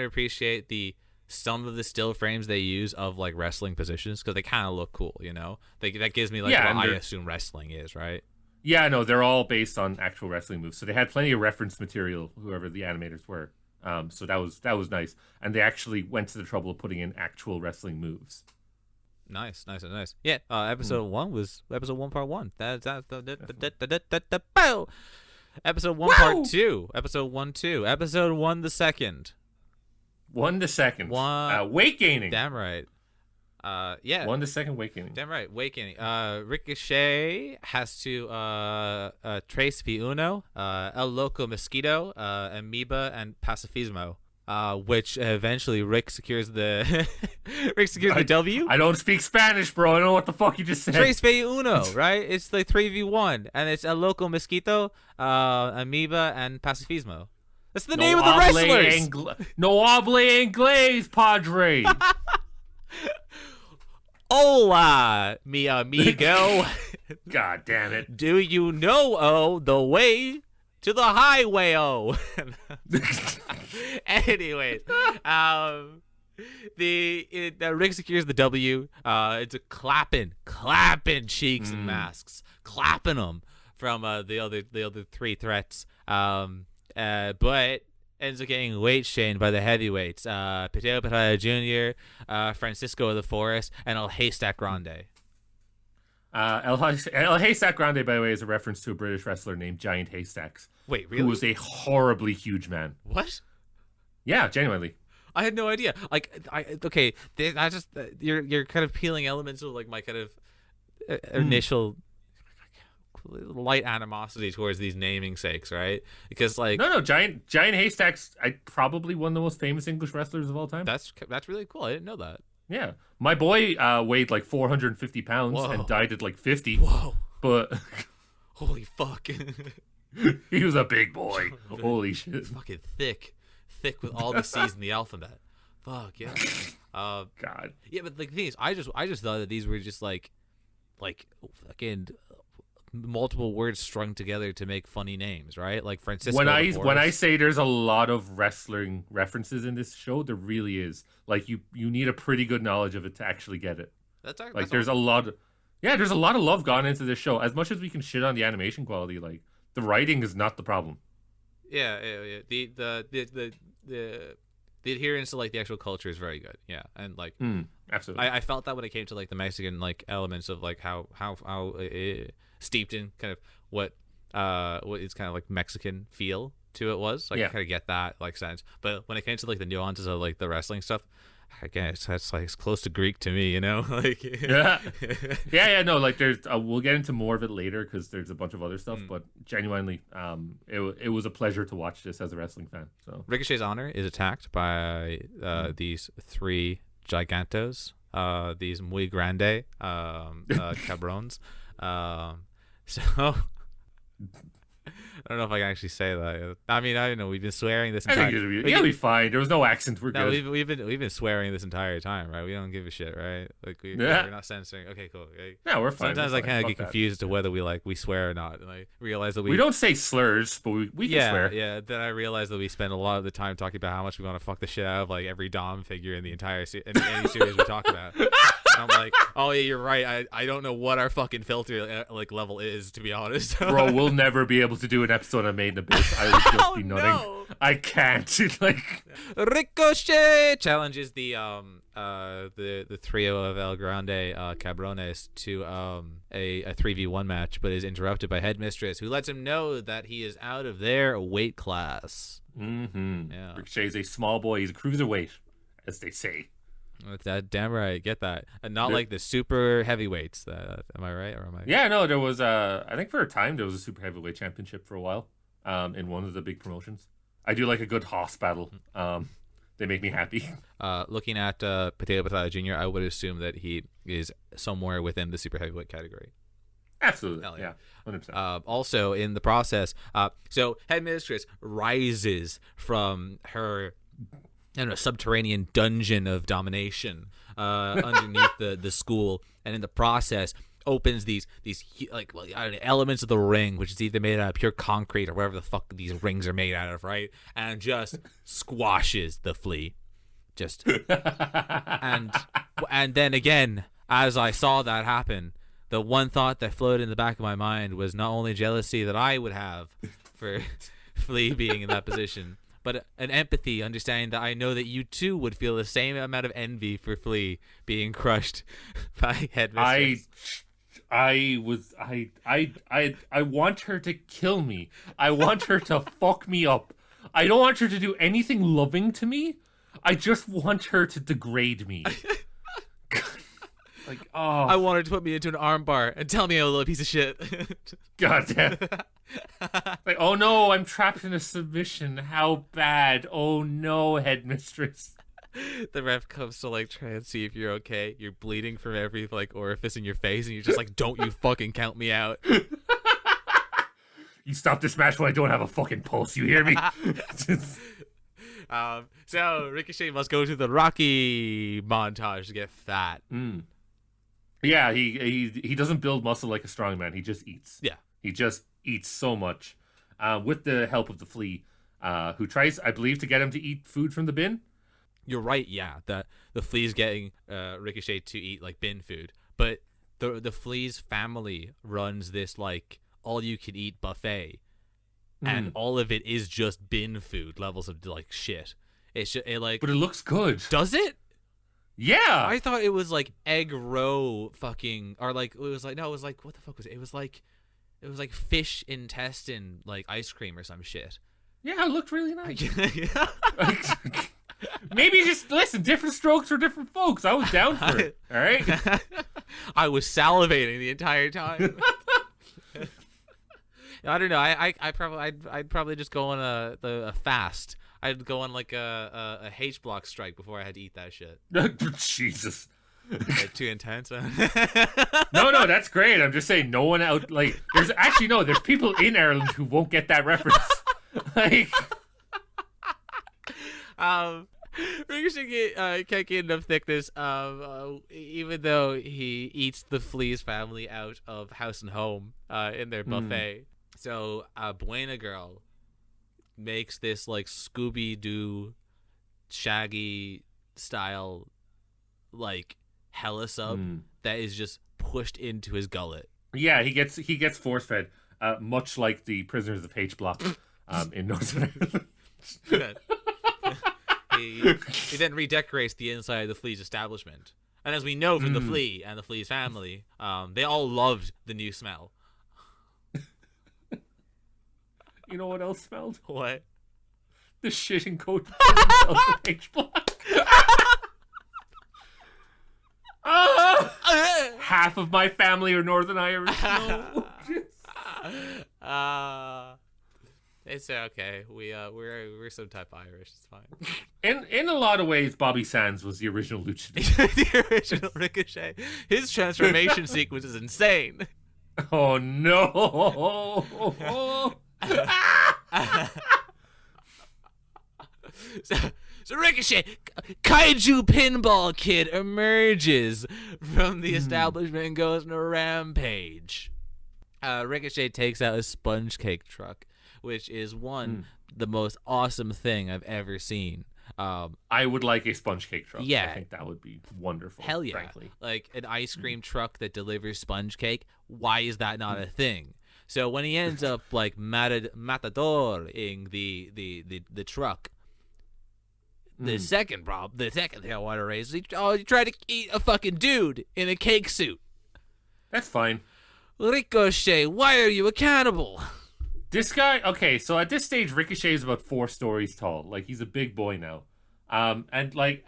of appreciate some of the still frames they use of like wrestling positions, because they kind of look cool, you know. That gives me like what I assume wrestling is, right? Yeah, no, they're all based on actual wrestling moves. So they had plenty of reference material, whoever the animators were. So that was nice, and they actually went to the trouble of putting in actual wrestling moves. Nice. Yeah, episode 1 was episode 1 part 1. That's episode 1 part 2. Episode 1 2. Episode 1 the second. 1 the second. Weight gaining. Damn right. Yeah. 1 the second weight gaining. Damn right. Weight gaining. Ricochet has to trace V1, El Loco Mosquito, Amoeba, and Pacifismo. Which eventually Rick secures the the W. I don't speak Spanish, bro. I don't know what the fuck you just said. Tres V1, right? It's the 3v1, and it's El Loco Mosquito, Amoeba, and Pacifismo. That's the name of the wrestlers. No hable inglés, padre. Hola, mi amigo. God damn it. Do you know the way to the highway? Anyways, Rick secures the W. It's a clapping cheeks and masks, clapping them from the other three threats. But ends up getting weight shamed by the heavyweights, Pateo Pataya Jr., Francisco of the Forest, and El Haystack Grande. El Haystack Grande, by the way, is a reference to a British wrestler named Giant Haystacks. Wait, really? Who was a horribly huge man. What? Yeah, genuinely. I had no idea. Like, you're kind of peeling elements of like my kind of initial light animosity towards these naming sakes, right? Because like no, Giant Haystacks, probably one of the most famous English wrestlers of all time. That's really cool. I didn't know that. Yeah, my boy weighed like 450 pounds and died at like 50. Whoa! But holy fuck, he was a big boy. Holy shit! Fucking thick with all the C's in the alphabet. Fuck yeah. God. Yeah, but like the thing is, I just thought that these were just like fucking multiple words strung together to make funny names, right? Like Francisco. When I say there's a lot of wrestling references in this show, there really is. Like you need a pretty good knowledge of it to actually get it. There's a lot of love gone into this show. As much as we can shit on the animation quality, like the writing is not the problem. Yeah. The adherence to like the actual culture is very good. Yeah, and like absolutely, I felt that when it came to like the Mexican like elements of like how steeped in kind of what is kind of like Mexican feel to it was. Like I kind of get that like sense, but when it came to like the nuances of like the wrestling stuff, again, it's like it's close to Greek to me, you know. Like yeah. No, like there's we'll get into more of it later because there's a bunch of other stuff, but genuinely, it was a pleasure to watch this as a wrestling fan. So Ricochet's honor is attacked by these three gigantos, these muy grande cabrones. So I don't know if I can actually say that. I mean, I don't know. We've been swearing this entire time. It'll be fine. There was no accent. We're good. We've been swearing this entire time, right? We don't give a shit, right? Like we're not censoring. Okay, cool. Okay. Yeah, we're fine. Sometimes I kind of get confused as to whether we swear or not, and I realize that we don't say slurs, but we can swear. Yeah. Then I realize that we spend a lot of the time talking about how much we want to fuck the shit out of like every Dom figure in the entire in any series we talk about. I'm like, oh yeah, you're right. I don't know what our fucking filter like level is, to be honest. Bro, we'll never be able to do an episode on Made in Abyss. I would just be nutting. No. I can't. Like, Ricochet challenges the trio of El Grande Cabrones to a 3v1 match, but is interrupted by Headmistress, who lets him know that he is out of their weight class. Yeah. Ricochet's a small boy. He's a cruiserweight, as they say. With that, damn right, get that, and not like the super heavyweights. Am I right, or am I? Yeah, no, there was I think for a time there was a super heavyweight championship for a while, in one of the big promotions. I do like a good Hoss battle. They make me happy. Looking at Potato Jr., I would assume that he is somewhere within the super heavyweight category. Absolutely, Hell yeah, 100%. Also, in the process, so Headmistress rises from her, I don't know, subterranean dungeon of domination underneath the school, and in the process opens these like I don't know, elements of the ring, which is either made out of pure concrete or whatever the fuck these rings are made out of, right? And just squashes the flea, just and then again, as I saw that happen, the one thought that floated in the back of my mind was not only jealousy that I would have for Flea being in that position, but an empathy, understanding that I know that you too would feel the same amount of envy for Flea being crushed by Headmistress. I want her to kill me. I want her to fuck me up. I don't want her to do anything loving to me. I just want her to degrade me. Like, oh. I want her to put me into an armbar and tell me I'm a little piece of shit. God damn. Like, oh no, I'm trapped in a submission. How bad. Oh no, Headmistress. The ref comes to like try and see if you're okay. You're bleeding from every like orifice in your face, and you're just like, don't you fucking count me out. You stop this match when I don't have a fucking pulse, you hear me? So Ricochet must go to the Rocky montage to get fat. Yeah, he doesn't build muscle like a strongman. He just eats. Yeah. He just eats so much. With the help of the Flea, who tries, I believe, to get him to eat food from the bin. You're right, yeah. That the Flea's getting Ricochet to eat like bin food, but the Flea's family runs this like all-you-can-eat buffet, and all of it is just bin food levels of like shit. It's just, but it looks good. Does it? Yeah. I thought it was like egg roe fucking, or like it was like no, it was like what the fuck was it? It was like fish intestine like ice cream or some shit. Yeah, it looked really nice. Maybe just listen, different strokes for different folks. I was down for it. All right. I was salivating the entire time. I don't know. I'd probably just go on a fast. I'd go on like a H block strike before I had to eat that shit. Jesus. Like, too intense. No, that's great. I'm just saying, no one out like there's people in Ireland who won't get that reference. Like. Ricochet can't get enough thickness. Even though he eats the Flea's family out of house and home in their buffet. So Buena Girl makes this like Scooby-Doo Shaggy style like hella sub that is just pushed into his gullet. Yeah, he gets force fed, much like the prisoners of H block in Northern Ireland. He then redecorates the inside of the Flea's establishment. And as we know from the Flea and the Flea's family, they all loved the new smell. You know what else smelled? What? The shit and coat of H block. Half of my family are Northern Irish. No. It's okay. We're some type of Irish. It's fine. In a lot of ways, Bobby Sands was the original luchador. The original Ricochet. His transformation sequence is insane. Oh no! So Ricochet, Kaiju Pinball Kid emerges from the establishment and goes on a rampage. Ricochet takes out a sponge cake truck, which is the most awesome thing I've ever seen. I would like a sponge cake truck. Yeah. I think that would be wonderful. Hell yeah. Frankly. Like an ice cream truck that delivers sponge cake. Why is that not a thing? So when he ends up like matadoring the truck, the second thing I want to raise is he tried to eat a fucking dude in a cake suit. That's fine. Ricochet, why are you a cannibal? This guy, okay, so at this stage, Ricochet is about 4 stories tall. Like, he's a big boy now. And, like,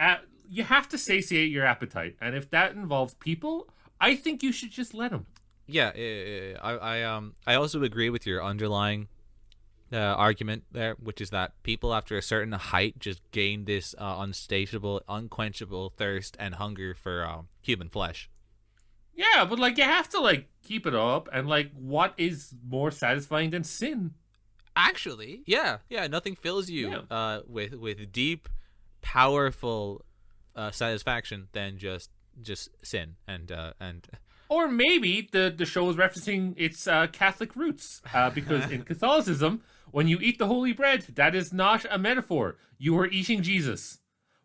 you have to satiate your appetite. And if that involves people, I think you should just let him. Yeah. I also agree with your underlying argument there, which is that people after a certain height just gain this unsatiable, unquenchable thirst and hunger for human flesh. Yeah, but, like, you have to, like, keep it up. And, like, what is more satisfying than sin? Actually, yeah. Nothing fills you with deep, powerful satisfaction than just sin and. Or maybe the show is referencing its Catholic roots, because in Catholicism, when you eat the holy bread, that is not a metaphor. You are eating Jesus.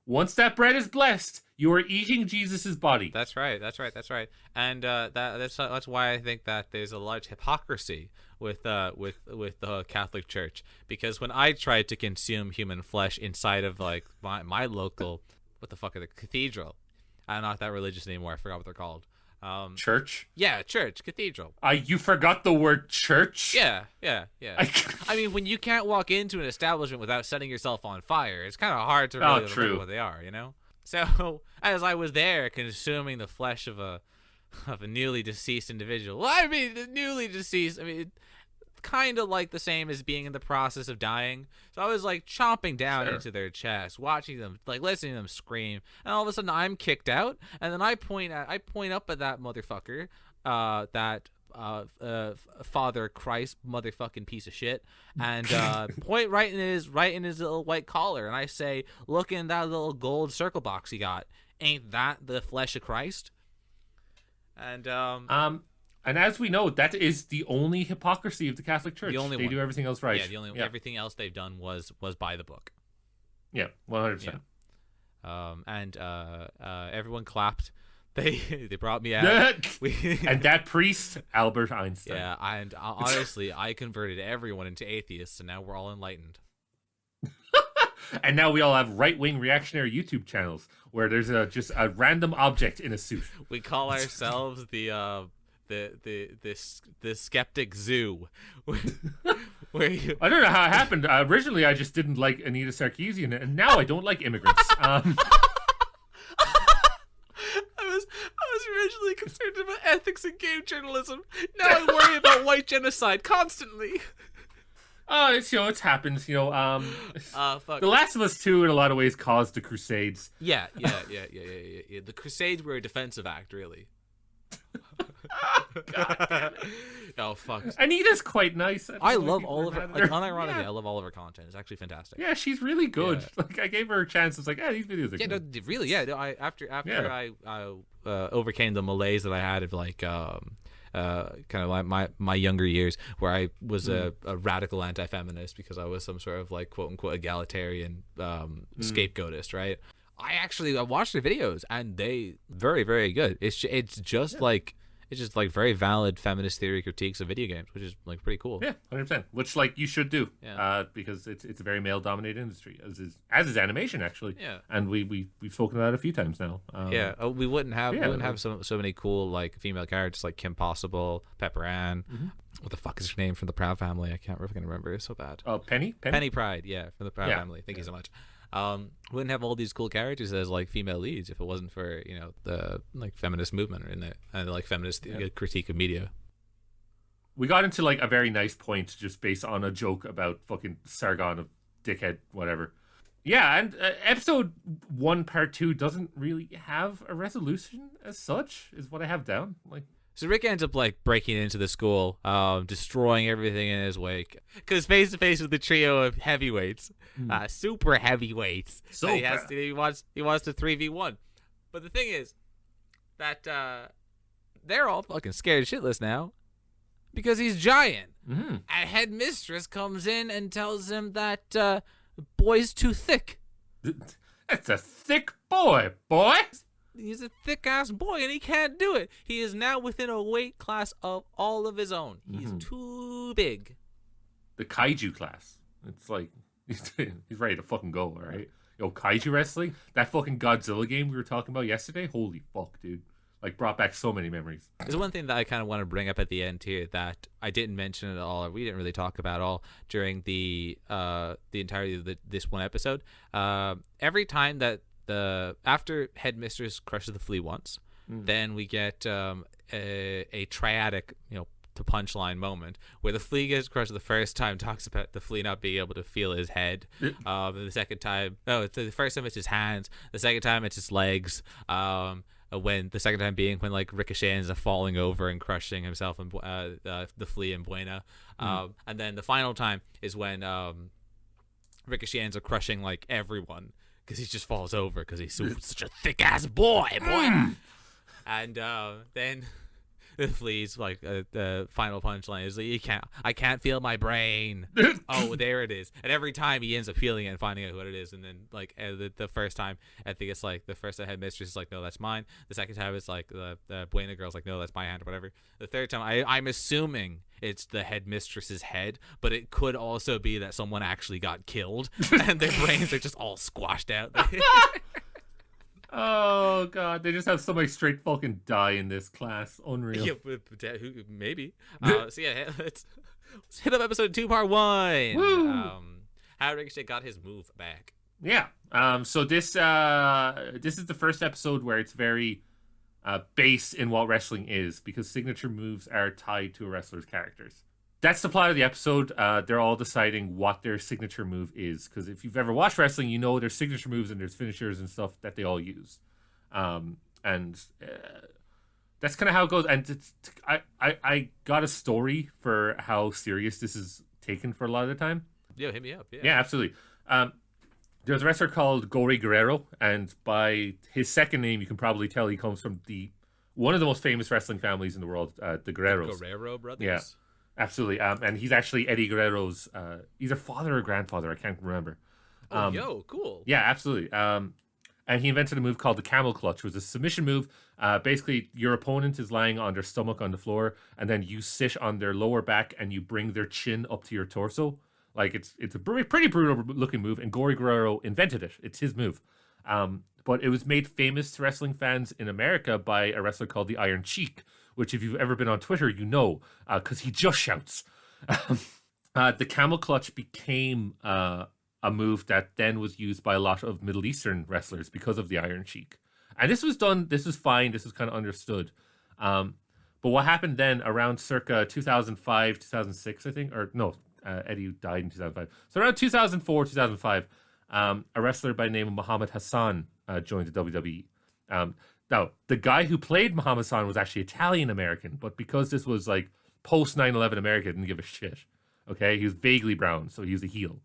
Once that bread is blessed, you are eating Jesus's body. That's right. And that's why I think that there's a large hypocrisy with the Catholic Church, because when I tried to consume human flesh inside of like my local, what the fuck are the cathedral? I'm not that religious anymore. I forgot what they're called. Church? Yeah, church, cathedral. You forgot the word church? Yeah. I mean, when you can't walk into an establishment without setting yourself on fire, it's kind of hard to really remember what they are, you know? So, as I was there consuming the flesh of a newly deceased individual, well, I mean, the newly deceased, I mean, kind of like the same as being in the process of dying. So I was like chomping down into their chest, watching them, like listening to them scream, and all of a sudden I'm kicked out, and then I point up at that motherfucker, that Father Christ motherfucking piece of shit, and point right in his little white collar, and I say, look in that little gold circle box he got. Ain't that the flesh of Christ? And and as we know, that is the only hypocrisy of the Catholic Church. The only they one. do everything else right. Yeah, everything else they've done was by the book. Yeah, 100%. And everyone clapped. They brought me out. And that priest, Albert Einstein. Yeah, and honestly, I converted everyone into atheists, and now we're all enlightened. And now we all have right-wing reactionary YouTube channels where there's just a random object in a suit. We call ourselves the skeptic zoo. Where you... I don't know how it happened. Originally, I just didn't like Anita Sarkeesian, and now I don't like immigrants. I was originally concerned about ethics in game journalism. Now I worry about white genocide constantly. It's happened. Fuck. The Last of Us 2 in a lot of ways caused the Crusades. Yeah. The Crusades were a defensive act, really. God damn it. Oh fuck. Anita's quite nice. I love all of her. Like, unironically, I love all of her content. It's actually fantastic. Yeah, she's really good. Yeah. Like, I gave her a chance. It's like, these videos are good. No, really, yeah. After I overcame the malaise that I had of like kind of like my younger years, where I was a radical anti-feminist because I was some sort of like quote unquote egalitarian scapegoatist, right? I watched their videos, and they very, very good. It's just like very valid feminist theory critiques of video games, which is like pretty cool. Yeah, 100%. Which like you should do, because it's a very male dominated industry, as is animation actually. Yeah, and we've spoken about it a few times now. We wouldn't have so many cool like female characters like Kim Possible, Pepper Ann. Mm-hmm. What the fuck is her name from the Proud Family? I can't really remember. It's so bad. Oh, Penny Pride. Yeah, from the Proud Family. Thank you so much. Wouldn't have all these cool characters as like female leads if it wasn't for the like feminist movement and like feminist critique of media. We got into like a very nice point just based on a joke about fucking Sargon of dickhead whatever. Yeah, and episode 1 part 2 doesn't really have a resolution as such, is what I have down. Like, so Rick ends up like breaking into the school, destroying everything in his wake, because face to face with the trio of heavyweights, super heavyweights. So he wants to 3v1. But the thing is that they're all fucking scared shitless now because he's giant. Mm-hmm. A headmistress comes in and tells him that boy's too thick. That's a thick boy, boy. He's a thick ass boy and he can't do it. He is now within a weight class of all of his own. He's too big. The kaiju class. It's like he's ready to fucking go, all right? Yo, kaiju wrestling? That fucking Godzilla game we were talking about yesterday? Holy fuck, dude. Like, brought back so many memories. There's one thing that I kind of want to bring up at the end here that I didn't mention at all, or we didn't really talk about at all during the entirety of this one episode. Every time that after Headmistress crushes the flea once, then we get a triadic, to punchline moment where the flea gets crushed the first time, talks about the flea not being able to feel his head. The second time, the first time it's his hands. The second time it's his legs. When the second time being when like Ricochet ends up falling over and crushing himself and the flea and Buena. And then the final time is when Ricochet ends up crushing like everyone because he just falls over because he's such a thick ass boy. And then the flea's like the final punchline is like, I can't feel my brain. Oh, there it is. And every time he ends up feeling it and finding out what it is. And then like the first time, I think it's like the first time Headmistress is like, no, that's mine. The second time it's like the Buena girl's like, no, that's my hand or whatever. The third time, I'm assuming it's the Headmistress's head, but it could also be that someone actually got killed and their brains are just all squashed out. Oh god, they just have somebody straight fucking die in this class. Unreal. Yeah, maybe. So yeah, let's hit up episode 2, part 1. Woo! How Ricochet got his move back. Yeah. So this is the first episode where it's very based in what wrestling is, because signature moves are tied to a wrestler's characters. That's the plot of the episode. They're all deciding what their signature move is, because if you've ever watched wrestling, you know there's signature moves and there's finishers and stuff that they all use. And that's kind of how it goes. And I got a story for how serious this is taken for a lot of the time. Yo, hit me up. Yeah, absolutely. There's a wrestler called Gory Guerrero, and by his second name, you can probably tell he comes from one of the most famous wrestling families in the world, the Guerreros. The Guerrero brothers? Yeah. Absolutely. And he's actually Eddie Guerrero's either father or grandfather. I can't remember. Cool. Yeah, absolutely. And he invented a move called the camel clutch, which was a submission move. Basically, your opponent is lying on their stomach on the floor, and then you sit on their lower back and you bring their chin up to your torso. Like, it's a pretty brutal looking move, and Gory Guerrero invented it. It's his move. But it was made famous to wrestling fans in America by a wrestler called the Iron Sheik, which if you've ever been on Twitter, you know, because he just shouts. The camel clutch became a move that then was used by a lot of Middle Eastern wrestlers because of the Iron Sheik. And this was fine, this was kind of understood. But what happened then around circa 2005, 2006, I think, or no, Eddie died in 2005. So around 2004, 2005, a wrestler by the name of Muhammad Hassan joined the WWE. Now, the guy who played Muhammad Hassan was actually Italian-American, but because this was like post-9/11 America, didn't give a shit. Okay? He was vaguely brown, so he was a heel.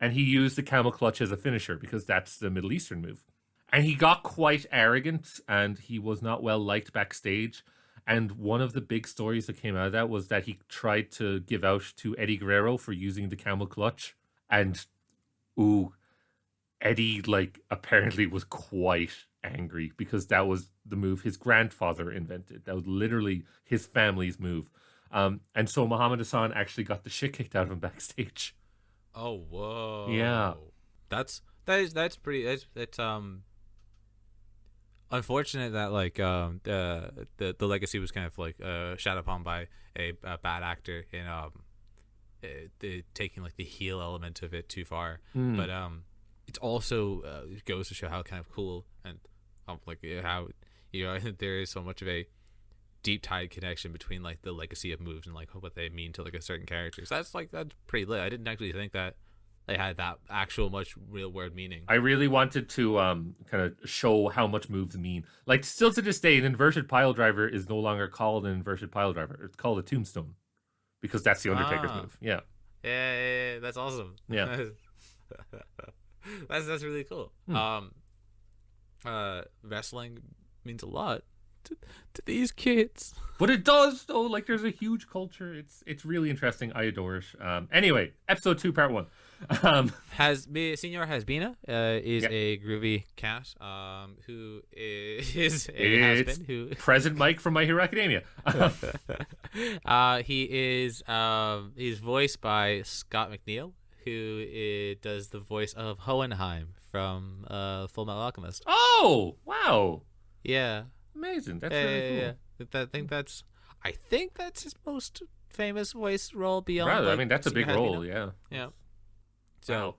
And he used the camel clutch as a finisher because that's the Middle Eastern move. And he got quite arrogant, and he was not well liked backstage. And one of the big stories that came out of that was that he tried to give out to Eddie Guerrero for using the camel clutch. And, Eddie, like, apparently was quite angry because that was the move his grandfather invented. That was literally his family's move. And so Muhammad Hassan actually got the shit kicked out of him backstage. Oh, whoa. Yeah. That's pretty, that's unfortunate that like the legacy was kind of like shat upon by a bad actor in taking like the heel element of it too far. But it also goes to show how kind of cool and like how I think there is so much of a deep tied connection between like the legacy of moves and like what they mean to like a certain character. So that's pretty lit. I didn't actually think that they had that actual much real world meaning. I really wanted to kind of show how much moves mean. Like, still to this day, an inverted pile driver is no longer called an inverted pile driver. It's called a tombstone because that's the Undertaker's move. Yeah. Yeah, that's awesome. Yeah. that's really cool. Wrestling means a lot to these kids. But it does, though. Like, there's a huge culture. It's really interesting. I adore it. Anyway, episode 2, part 1. Senor Hasbina is a groovy cat who is a husband who Present Mike from My Hero Academia. He's voiced by Scott McNeil, who does the voice of Hohenheim from Full Metal Alchemist. Oh, wow. Yeah. Amazing. That's really cool. I think that's his most famous voice role beyond. Right, like, I mean, that's a big role, yeah. Yeah. So,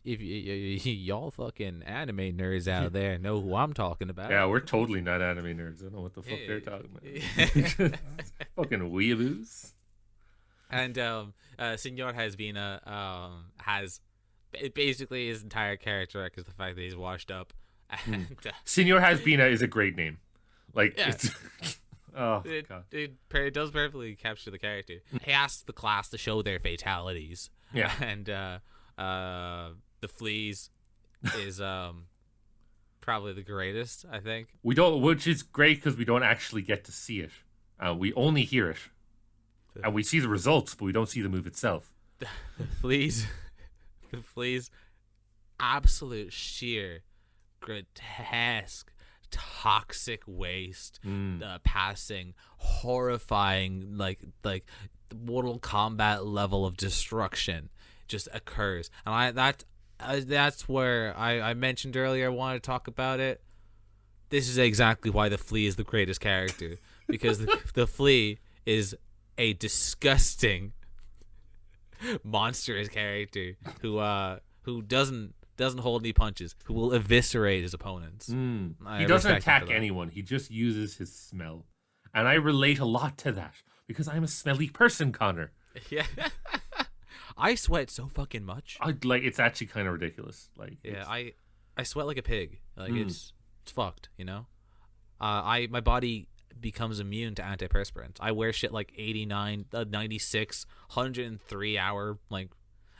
if y'all fucking anime nerds out there know who I'm talking about. Yeah, we're totally not anime nerds. I don't know what the fuck they're talking about. Fucking weeaboos. And Senor Hasbina has basically his entire character arc is the fact that he's washed up. And, Senor Hasbina is a great name. Like, it's... Oh, God. It does perfectly capture the character. He asks the class to show their fatalities. Yeah. And the fleas is probably the greatest, I think. Which is great because we don't actually get to see it. We only hear it. And we see the results, but we don't see the move itself. The fleas, absolute sheer, grotesque, toxic waste, passing horrifying like Mortal Kombat level of destruction just occurs. And that's where I mentioned earlier I wanted to talk about it. This is exactly why the Flea is the greatest character, because the Flea is a disgusting monstrous character who doesn't hold any punches, who will eviscerate his opponents. He doesn't attack anyone. He just uses his smell. And I relate a lot to that because I'm a smelly person, Connor. Yeah. I sweat so fucking much. It's actually kind of ridiculous. I sweat like a pig. It's fucked, you know? My body becomes immune to antiperspirants. I wear shit like 89, 96, 103 hour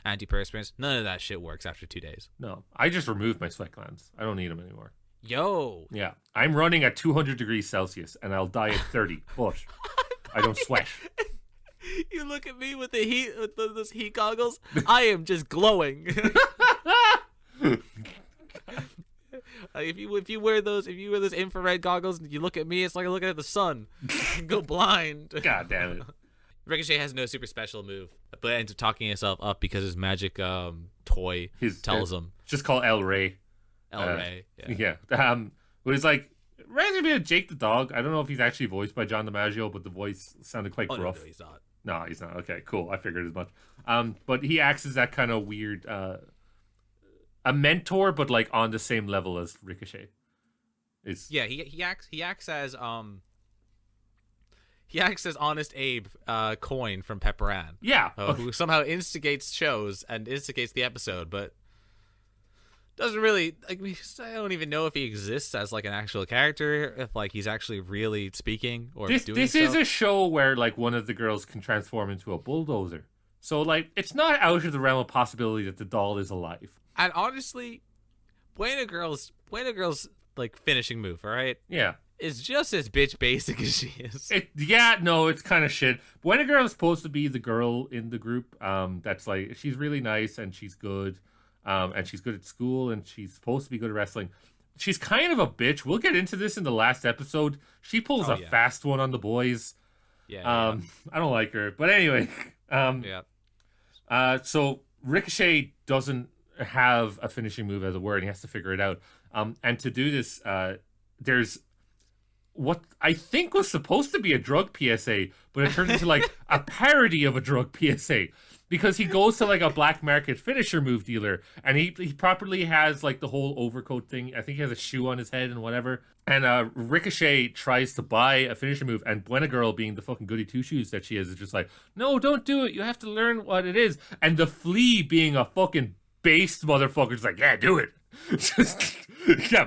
antiperspirants. None of that shit works after 2 days. No, I just removed my sweat glands. I don't need them anymore. Yo. Yeah, I'm running at 200 degrees Celsius, and I'll die at 30, but I don't sweat. You look at me with the heat, with those heat goggles. I am just glowing. If you wear those infrared goggles and you look at me, it's like looking at the sun. You go blind. God damn it. Ricochet has no super special move, but ends up talking himself up because his magic toy tells him. It's just called El Rey. Ray. Yeah. But it's like, reminds me of Jake the dog. I don't know if he's actually voiced by John DiMaggio, but the voice sounded quite gruff. No, he's not. No, he's not. Okay, cool. I figured as much. But he acts as that kind of weird, a mentor, but on the same level as Ricochet. He acts as Honest Abe Coin from Pepper Ann. Yeah. Who somehow instigates shows and instigates the episode, but doesn't really I don't even know if he exists as an actual character, if he's actually really speaking or doing this stuff. Is a show where one of the girls can transform into a bulldozer. So it's not out of the realm of possibility that the doll is alive. And honestly, Buena Girl's finishing move, all right? Yeah. Is just as bitch basic as she is. It's kind of shit. Buena Girl is supposed to be the girl in the group. That's she's really nice and she's good. And she's good at school and she's supposed to be good at wrestling. She's kind of a bitch. We'll get into this in the last episode. She pulls a fast one on the boys. Yeah. I don't like her. But anyway. So Ricochet doesn't have a finishing move, as it were, and he has to figure it out. And to do this, there's what I think was supposed to be a drug PSA, but it turned into a parody of a drug PSA. Because he goes to a black market finisher move dealer, and he properly has the whole overcoat thing. I think he has a shoe on his head and whatever. And Ricochet tries to buy a finisher move, and Buena Girl, being the fucking goody two shoes that she is just no, don't do it. You have to learn what it is. And the Flea, being a fucking based motherfucker, is yeah, do it. Just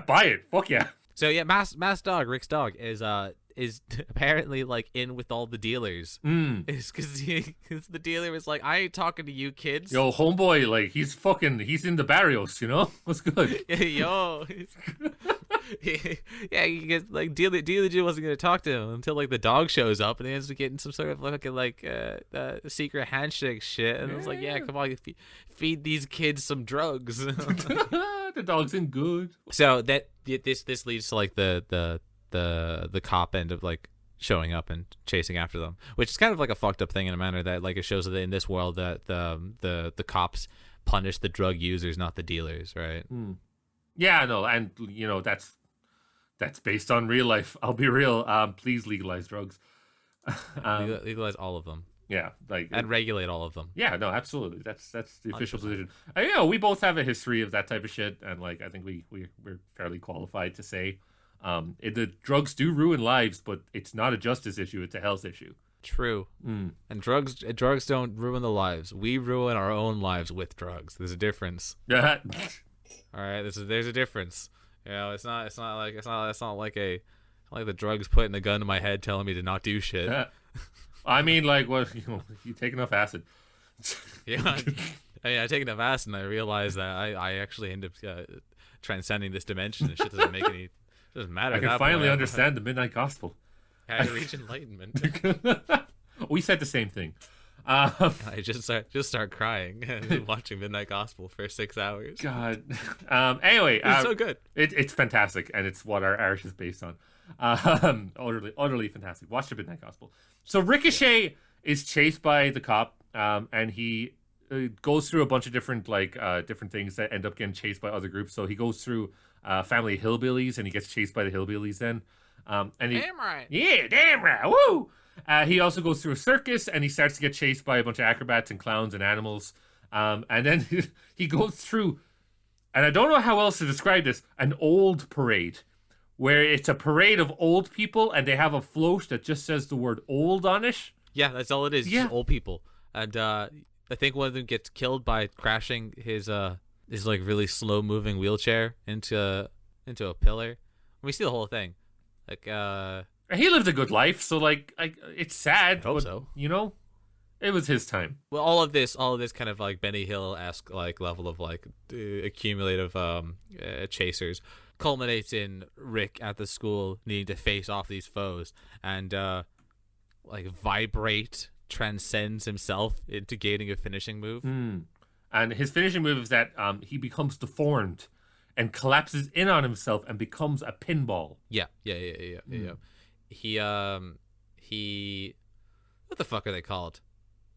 buy it. Fuck yeah. So yeah, Mass Dog, Rick's dog, is apparently in with all the dealers. It's because the dealer was I ain't talking to you kids. Yo, homeboy, he's in the barrios, you know? What's good? Yo. Yeah, you get like Dealer wasn't gonna talk to him until like the dog shows up and he ends up getting some sort of fucking like secret handshake shit, and it was like, yeah, come on, feed these kids some drugs. The dog's in good. So this leads to like the cop end of like showing up and chasing after them, which is kind of like a fucked up thing in a manner that like it shows that in this world that the cops punish the drug users, not the dealers, right? Yeah, no, and you know that's based on real life. I'll be real. Please legalize drugs. Legalize all of them. Yeah, and regulate all of them. Yeah, no, absolutely. That's the official 100%. position. You know, we both have a history of that type of shit, and like I think we're fairly qualified to say, the drugs do ruin lives, but it's not a justice issue; it's a health issue. True. And drugs don't ruin the lives. We ruin our own lives with drugs. There's a difference. Yeah. All right. There's a difference. You know, it's not like the drugs putting the gun to my head telling me to not do shit. I mean, like, what, you know, you take enough acid. Yeah. I mean, I take enough acid and I realize that I actually end up transcending this dimension and shit doesn't matter. I can finally understand the Midnight Gospel. I reach enlightenment. We said the same thing. I just start crying and watching Midnight Gospel for 6 hours. God. Anyway, it's so good. It's fantastic, and it's what our art is based on. Utterly fantastic. Watch the Midnight Gospel. So Ricochet is chased by the cop, and he goes through a bunch of different things that end up getting chased by other groups. So he goes through family hillbillies, and he gets chased by the hillbillies then. Damn right. Yeah, damn right. Woo! He also goes through a circus, and he starts to get chased by a bunch of acrobats and clowns and animals. And then he goes through, and I don't know how else to describe this, an old parade, where it's a parade of old people, and they have a float that just says the word old on it. Yeah, that's all it is. Yeah. Just old people. And I think one of them gets killed by crashing his like really slow moving wheelchair into a pillar. We see the whole thing. Like he lived a good life, so like it's sad. I hope but, so. You know, it was his time. Well, all of this kind of like Benny Hill-esque like level of like accumulative chasers culminates in Rick at the school needing to face off these foes and like vibrate transcends himself into gaining a finishing move. And his finishing move is that he becomes deformed and collapses in on himself and becomes a pinball. Yeah. He what the fuck are they called?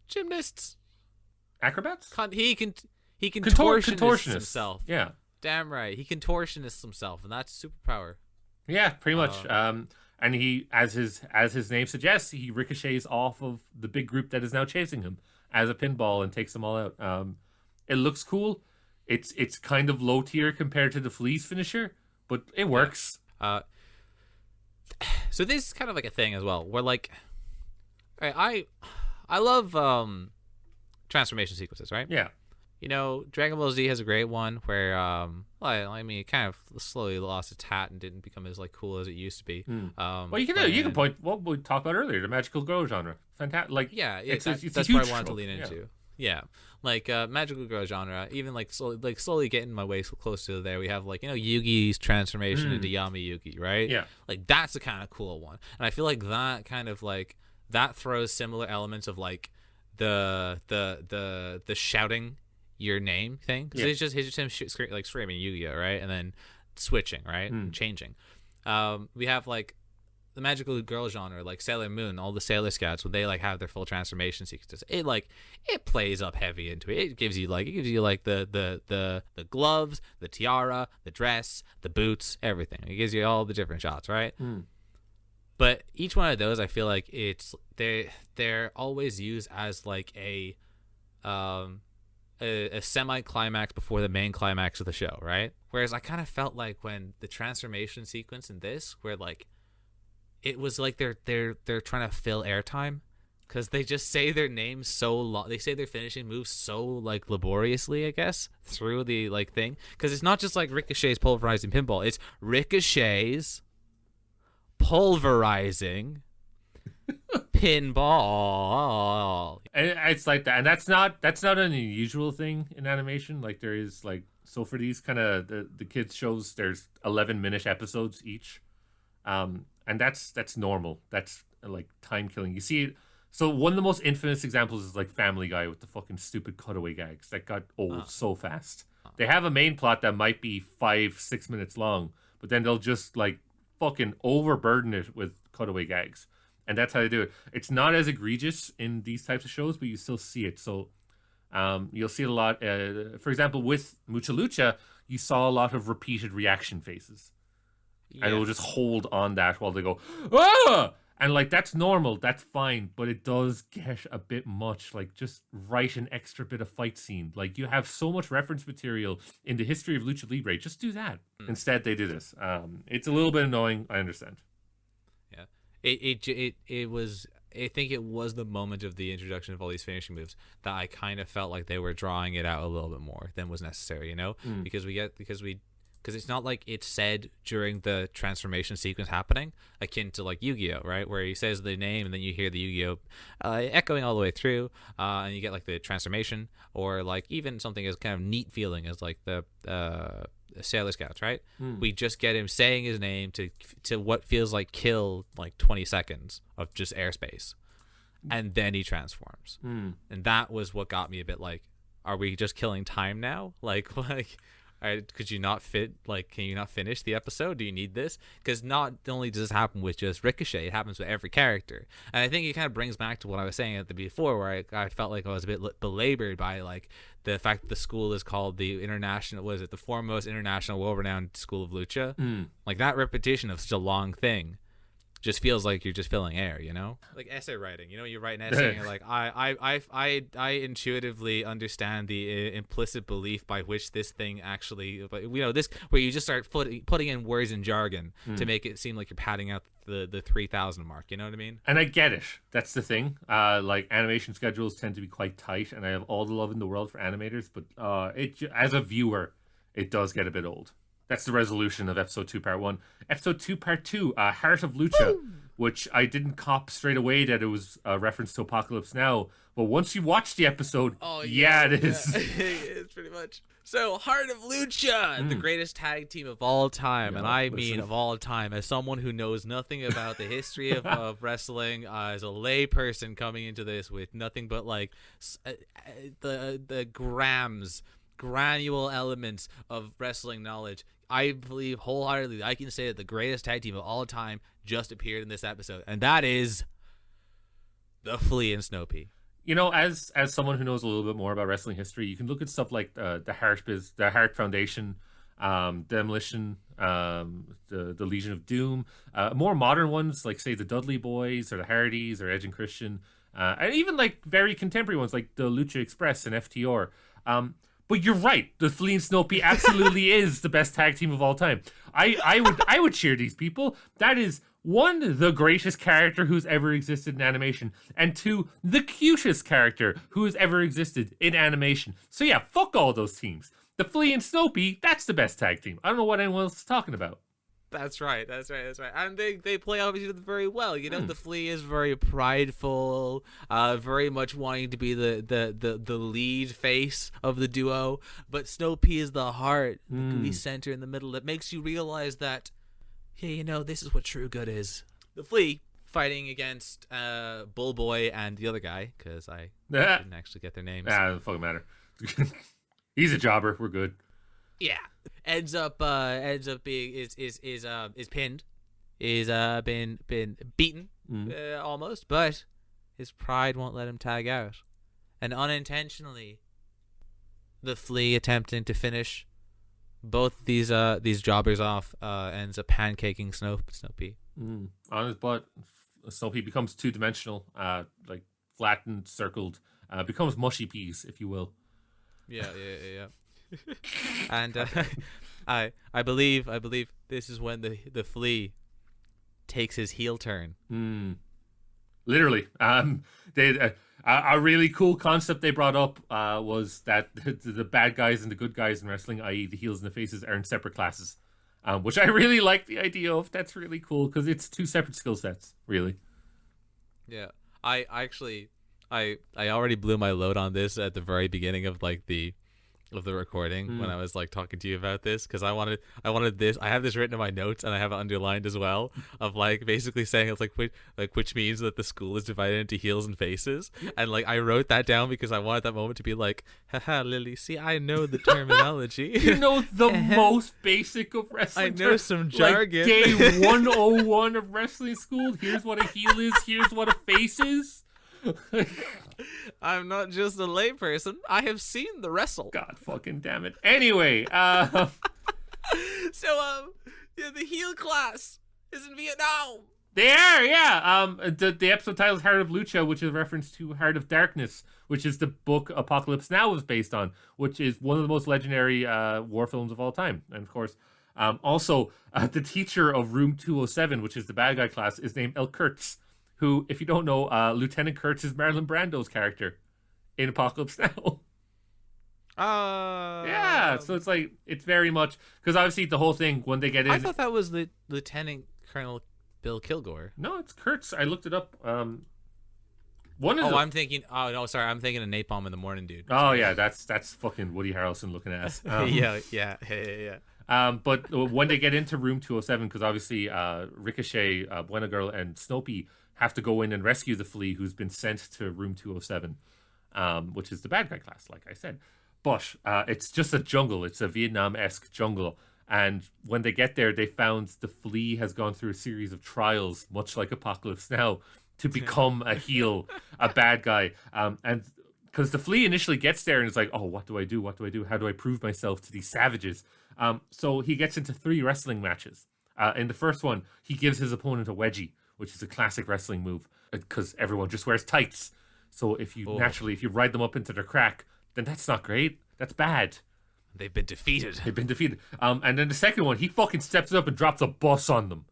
Gymnasts? Acrobats? He contortionists himself. Yeah. Damn right. He contortionists himself, and that's superpower. Yeah, pretty much. And he, as his name suggests, he ricochets off of the big group that is now chasing him as a pinball and takes them all out. It looks cool. It's kind of low tier compared to the Flea's finisher, but it works. So this is kind of like a thing as well, where like, I love transformation sequences, right? Yeah. You know, Dragon Ball Z has a great one where, I mean, it kind of slowly lost its hat and didn't become as like cool as it used to be. Well, you can point what we talked about earlier, the magical girl genre. Fantastic. Like, it's that's what I wanted to lean into. Yeah, like magical girl genre. Even like slowly getting my way close to there. We have like Yugi's transformation into Yami Yugi, right? Yeah, like that's a kind of cool one, and I feel like that kind of like that throws similar elements of like the shouting your name thing because it's just him screaming Yu-Gi-Oh, right, and then switching, right, and changing. We have like the magical girl genre, like Sailor Moon, all the Sailor Scouts when they like have their full transformation sequences. It plays up heavy into it. It gives you the gloves, the tiara, the dress, the boots, everything. It gives you all the different shots, right? But each one of those, I feel like they're always used as like a semi-climax before the main climax of the show, right? Whereas I kind of felt like when the transformation sequence in this, where like it was like they're trying to fill airtime because they just say their names so long. They say their finishing moves so like laboriously, I guess, through the like thing. Because it's not just like Ricochet's pulverizing pinball; it's Ricochet's pulverizing pinball. And it's like that, and that's not an unusual thing in animation. Like there is like So for these kind of the kids shows, there's 11-minute episodes each, and that's normal. That's like time killing. You see it. So one of the most infamous examples is like Family Guy with the fucking stupid cutaway gags that got old so fast. They have a main plot that might be 5-6 minutes long, but then they'll just like fucking overburden it with cutaway gags. And that's how they do it. It's not as egregious in these types of shows, but you still see it. So you'll see it a lot. For example, with Mucha Lucha, you saw a lot of repeated reaction faces. Yeah. And it will just hold on that while they go, ah! And like, that's normal, that's fine, but it does get a bit much. Like, just write an extra bit of fight scene. Like, you have so much reference material in the history of Lucha Libre. Just do that. Instead, they do this. It's a little bit annoying. I understand. Yeah. It was. I think it was the moment of the introduction of all these finishing moves that I kind of felt like they were drawing it out a little bit more than was necessary. You know, because it's not like it's said during the transformation sequence happening, akin to like Yu-Gi-Oh, right? Where he says the name and then you hear the Yu-Gi-Oh echoing all the way through, and you get like the transformation, or like even something as kind of neat feeling as like the Sailor Scouts, right? We just get him saying his name to what feels like kill like 20 seconds of just airspace, and then he transforms. And that was what got me a bit like, are we just killing time now? Like could you not can you not finish the episode? Do you need this? Because not only does this happen with just Ricochet, it happens with every character. And I think it kind of brings back to what I was saying at the before, where I felt like I was a bit belabored by like the fact that the school is called the the foremost international world-renowned school of lucha. Like, that repetition of such a long thing just feels like you're just filling air, you know? Like essay writing, you know, you write an essay and you're like, I intuitively understand the implicit belief by which this thing actually, you know, this, where you just start putting in words and jargon to make it seem like you're padding out the 3,000 mark, you know what I mean? And I get it. That's the thing. Like, animation schedules tend to be quite tight, and I have all the love in the world for animators, but as a viewer, it does get a bit old. That's the resolution of episode 2, part 1. Episode 2, part 2, Heart of Lucha, which I didn't cop straight away that it was a reference to Apocalypse Now. But once you watch the episode, it is. It's pretty much. So, Heart of Lucha, the greatest tag team of all time. And I mean of all time, as someone who knows nothing about the history of wrestling, as a lay person coming into this with nothing but like the granule elements of wrestling knowledge, I believe wholeheartedly I can say that the greatest tag team of all time just appeared in this episode, and that is the Flea and Snoopy. You know, as someone who knows a little bit more about wrestling history, you can look at stuff like the Heart Foundation, Demolition, the Legion of Doom, more modern ones like, say, the Dudley Boys or the Hardys or Edge and Christian, and even like very contemporary ones like the Lucha Express and FTR. But you're right. The Flea and Snoopy absolutely is the best tag team of all time. I would cheer these people. That is, 1, the greatest character who's ever existed in animation, and 2, the cutest character who has ever existed in animation. So yeah, fuck all those teams. The Flea and Snoopy, that's the best tag team. I don't know what anyone else is talking about. That's right. And they play off each other very well. You know, the Flea is very prideful, very much wanting to be the lead face of the duo. But Snoopy is the heart, the gooey center in the middle that makes you realize that, yeah, you know, this is what true good is. The Flea fighting against Bull Boy and the other guy, because I didn't actually get their names. It doesn't fucking matter. He's a jobber. We're good. Yeah. Ends up being is pinned, been beaten almost, but his pride won't let him tag out, and unintentionally, the Flea attempting to finish both these jobbers off ends up pancaking Snoopy on his butt. Snoopy becomes 2-dimensional, like flattened, circled, becomes mushy peas, if you will. Yeah. And I believe this is when the Flea takes his heel turn. Literally, a really cool concept they brought up was that the bad guys and the good guys in wrestling, i.e. the heels and the faces, earn separate classes, which I really like the idea of. That's really cool because it's 2 separate skill sets, really. Yeah, I already blew my load on this at the very beginning of like the of the recording when I was like talking to you about this, because I wanted this. I have this written in my notes and I have it underlined as well, of like basically saying it's which means that the school is divided into heels and faces, and like I wrote that down because I wanted that moment to be like, haha, Lily, see, I know the terminology. You know the most basic of wrestling. I know some jargon. Like day 101 of wrestling school. Here's what a heel is. Here's what a face is. I'm not just a layperson. I have seen the wrestle. God fucking damn it. Anyway, so the heel class is in Vietnam. They are, yeah. The episode title is Heart of Lucha, which is a reference to Heart of Darkness, which is the book Apocalypse Now was based on, which is one of the most legendary war films of all time. And of course, also the teacher of Room 207, which is the bad guy class, is named El Kurtz, who, if you don't know, Lieutenant Kurtz is Marlon Brando's character in Apocalypse Now. Yeah, so it's like, it's very much, because obviously the whole thing, when they get in... I thought that was Lieutenant Colonel Bill Kilgore. No, it's Kurtz. I looked it up. I'm thinking of Napalm in the Morning, dude. Oh, yeah, that's fucking Woody Harrelson looking ass. Yeah. But when they get into Room 207, because obviously Ricochet, Buena Girl, and Snopey have to go in and rescue the Flea, who's been sent to Room 207, which is the bad guy class, like I said. But it's just a jungle. It's a Vietnam-esque jungle. And when they get there, they found the Flea has gone through a series of trials, much like Apocalypse Now, to become a heel, a bad guy. And because the Flea initially gets there and is like, oh, what do I do? What do I do? How do I prove myself to these savages? So he gets into 3 wrestling matches. In the first one, he gives his opponent a wedgie, which is a classic wrestling move, because everyone just wears tights. So if you ride them up into their crack, then that's not great. That's bad. They've been defeated. And then the second one, he fucking steps up and drops a bus on them.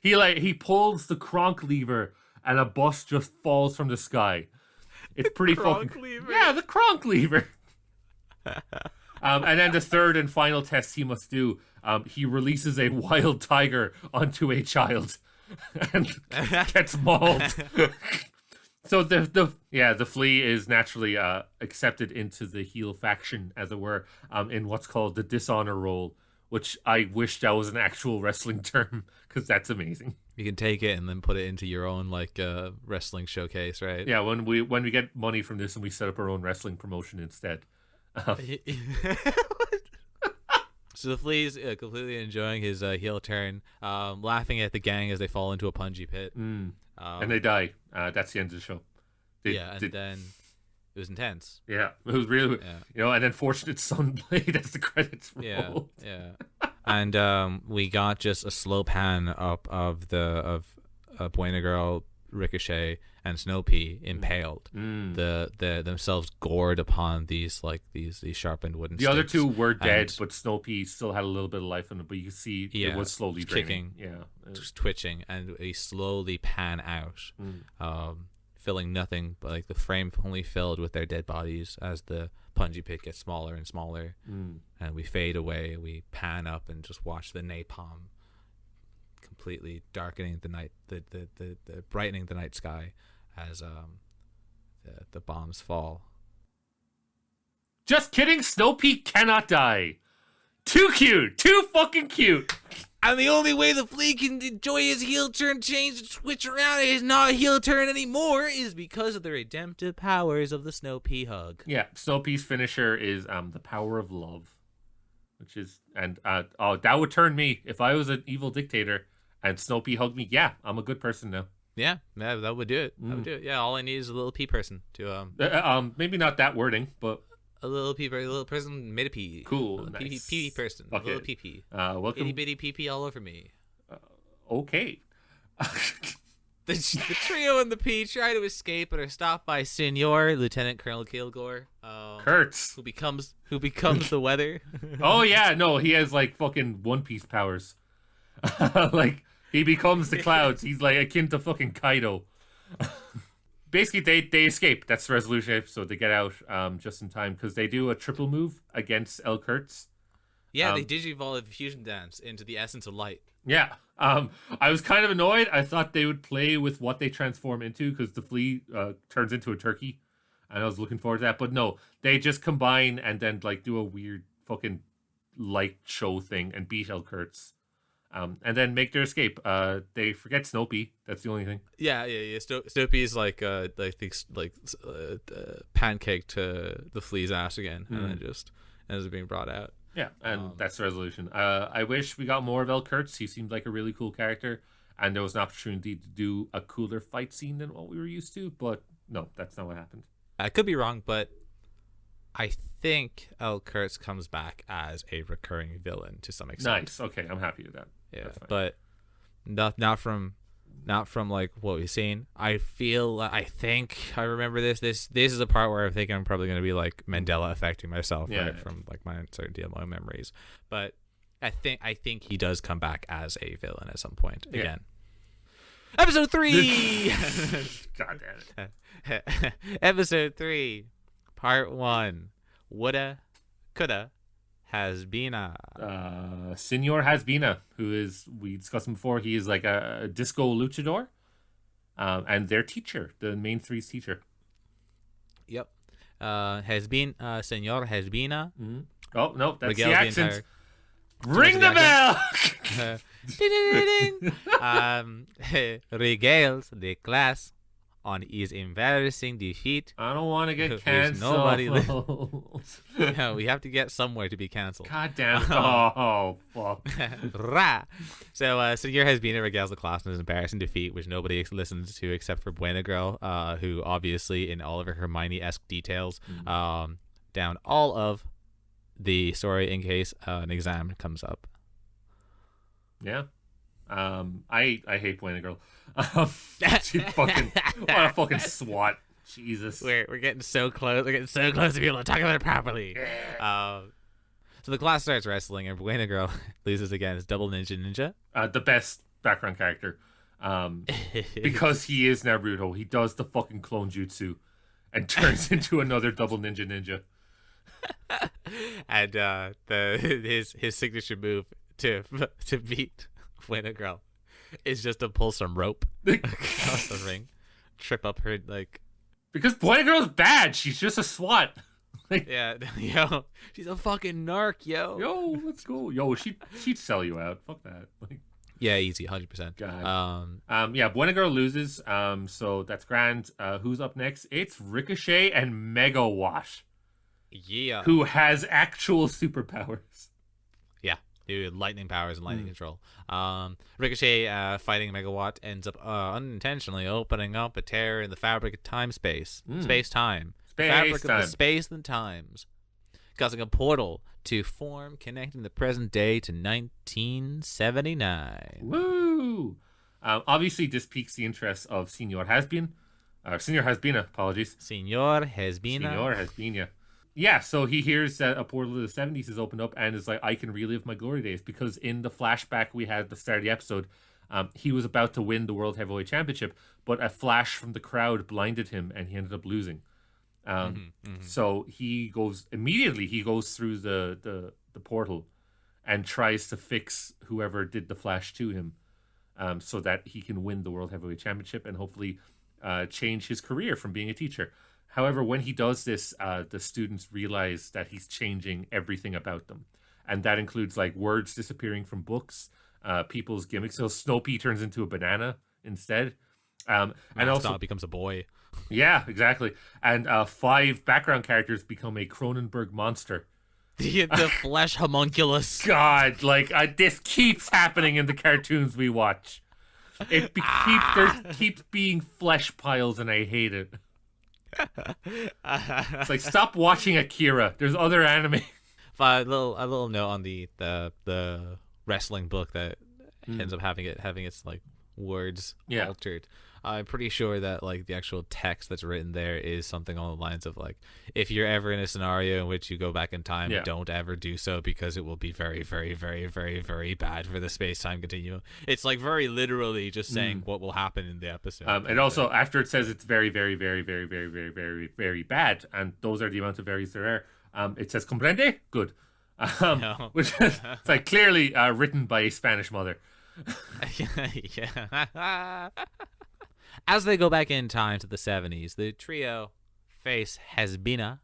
He pulls the cronk lever and a bus just falls from the sky. It's pretty fucking... Lever. Yeah, the cronk lever. And then the third and final test he must do, he releases a wild tiger onto a child and gets mauled. So the Flea is naturally accepted into the heel faction, as it were, in what's called the dishonor role, which I wish that was an actual wrestling term, because that's amazing. You can take it and then put it into your own wrestling showcase, right? Yeah, when we get money from this and we set up our own wrestling promotion instead. So the Flea's completely enjoying his heel turn, laughing at the gang as they fall into a punji pit. And they die. That's the end of the show. And then it was intense. Yeah, it was really, and then Fortunate Son played as the credits rolled. Yeah. And we got just a slow pan up of Buena Girl, Ricochet, and Snopey impaled. Themselves gored upon these sharpened wooden sticks. The other two were dead, but Snopey still had a little bit of life in it, but you can see it was slowly draining. Just twitching, and we slowly pan out, filling nothing but the frame only filled with their dead bodies as the punji pit gets smaller and smaller, and we fade away. We pan up and just watch the napalm completely darkening the night, the brightening the night sky as the bombs fall. Just kidding, Snopey cannot die. Too cute, too fucking cute. And the only way the Flea can enjoy his heel turn change and switch around and is not a heel turn anymore is because of the redemptive powers of the Snopey hug. Yeah, Snopey's finisher is the power of love, which is that would turn me if I was an evil dictator and Snopey hugged me. Yeah, I'm a good person now. Yeah, that would do it. That would do it. Yeah, all I need is a little pea person to maybe not that wording, but a little person made a pea. Cool, nice. Pee person, okay. A little pee. Welcome. Itty bitty pee all over me. Okay. The trio and the pea try to escape but are stopped by Senor Lieutenant Colonel Kilgore. Kurtz, who becomes the weather. Oh yeah, no, he has fucking One Piece powers. He becomes the clouds. He's akin to fucking Kaido. Basically, they escape. That's the resolution episode. They get out just in time because they do a triple move against El Kurtz. Yeah, they digivolve the fusion dance into the essence of light. Yeah. I was kind of annoyed. I thought they would play with what they transform into because the Flea turns into a turkey. and I was looking forward to that. But no, they just combine and then like do a weird fucking light show thing and beat El Kurtz. And then make their escape. They forget Snopey. That's the only thing. Yeah. Snopey's like pancake to the flea's ass again, and then just ends up being brought out. Yeah, and that's the resolution. I wish we got more of El Kurtz. He seemed like a really cool character, and there was an opportunity to do a cooler fight scene than what we were used to. But no, that's not what happened. I could be wrong, but I think El Kurtz comes back as a recurring villain to some extent. Nice. Okay, I'm happy with that. Yeah, but not from like what we've seen. I think I remember this. This is a part where I think I'm probably going to be like Mandela affecting myself, right? From like my uncertainty of my memories. But I think he does come back as a villain at some point again. Episode 3. God damn it. Episode 3, Part 1. Woulda, coulda, has been Senor Hasbina, who is, we discussed him before, he is like a disco luchador, and their teacher, the main three's teacher. Yep. Senor Hasbina. Mm-hmm. Oh no, that's Miguel's the accent. Ring the bell. Regales the class on his embarrassing defeat. I don't want to get canceled. No, we have to get somewhere to be canceled. God damn it. Oh, fuck. So, Senor Hasbina regales the class on his embarrassing defeat, which nobody listens to except for Buena Girl, who obviously, in all of her Hermione-esque details, down all of the story in case an exam comes up. Yeah. I hate Buena Girl. She fucking, what a fucking swat. Jesus. We're getting so close. We're getting so close to be able to talk about it properly. So the class starts wrestling, and Buena Girl loses again as Double Ninja. The best background character. Because he is Naruto. He does the fucking clone jutsu and turns into another Double Ninja. And his signature move to beat Buena Girl is just to pull some rope across the ring, trip up her like. Because Buena Girl's bad. She's just a swat. Like, yeah, yo, she's a fucking narc, yo. Yo, let's go. Yo, she'd sell you out. Fuck that. Like, yeah, easy, 100%. God. Yeah, Buena Girl loses. So that's grand. Who's up next? It's Ricochet and Mega Wash. Yeah. Who has actual superpowers. Yeah. Dude, lightning powers and lightning control. Ricochet fighting Megawatt ends up unintentionally opening up a tear in the fabric of time-space. Space-time. Fabric of the space and times. Causing a portal to form, connecting the present day to 1979. Woo! Obviously, this piques the interest of Senor Hasbina, apologies. Senor Hasbina. Yeah, so he hears that a portal to the 70s is opened up and is like, I can relive my glory days, because in the flashback we had at the start of the episode, he was about to win the World Heavyweight Championship, but a flash from the crowd blinded him and he ended up losing. So he goes through the portal and tries to fix whoever did the flash to him, so that he can win the World Heavyweight Championship and hopefully change his career from being a teacher. However, when he does this, the students realize that he's changing everything about them. And that includes like words disappearing from books, people's gimmicks. So Snopey turns into a banana instead. And also becomes a boy. Yeah, exactly. And 5 background characters become a Cronenberg monster. The flesh homunculus. God, like this keeps happening in the cartoons we watch. There keeps being flesh piles, and I hate it. It's like, stop watching Akira. There's other anime. A little note on the wrestling book that ends up having its like words altered. I'm pretty sure that like the actual text that's written there is something along the lines of like, if you're ever in a scenario in which you go back in time, don't ever do so, because it will be very, very, very, very, very bad for the space-time continuum. It's like very literally just saying what will happen in the episode. And also after it says it's very, very, very, very, very, very, very, very bad, and those are the amount of varies there are, it says comprende? Good. Which is it's like clearly written by a Spanish mother. Yeah. As they go back in time to the 70s, the trio face Hezbina,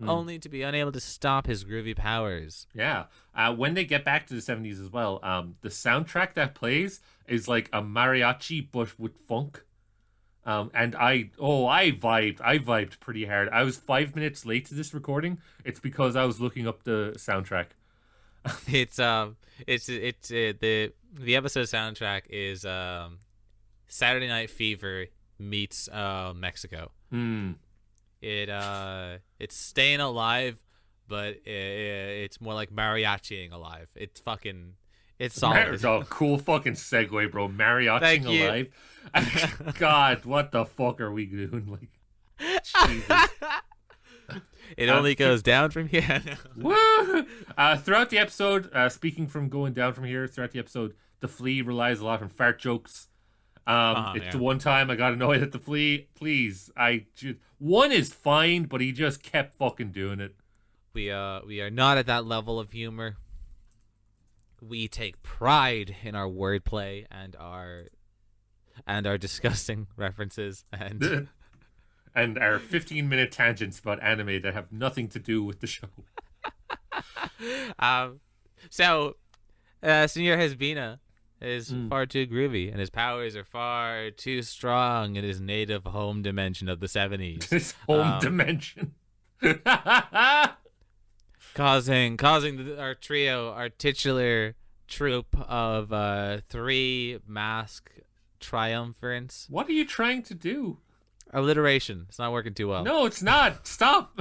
only to be unable to stop his groovy powers. Yeah. When they get back to the 70s as well, the soundtrack that plays is like a mariachi but with funk. And I vibed pretty hard. I was 5 minutes late to this recording. It's because I was looking up the soundtrack. It's the episode soundtrack is Saturday Night Fever meets Mexico. It's Staying Alive, but it's more like mariachiing alive. It's solid. Cool fucking segue, bro. Mariachiing alive. God, what the fuck are we doing? Like, Jesus. It only goes down from here. Woo! Throughout the episode, speaking from going down from here, throughout the episode, the Flea relies a lot on fart jokes. The one time I got annoyed at the Flea. Please, one is fine, but he just kept fucking doing it. We are not at that level of humor. We take pride in our wordplay and our disgusting references and and our 15-minute tangents about anime that have nothing to do with the show. So Senor Hezbina is far too groovy, and his powers are far too strong in his native home dimension of the 70s. His home dimension. causing our titular troupe of 3 mask triumvirants. What are you trying to do? Alliteration. It's not working too well. No, it's not. Stop.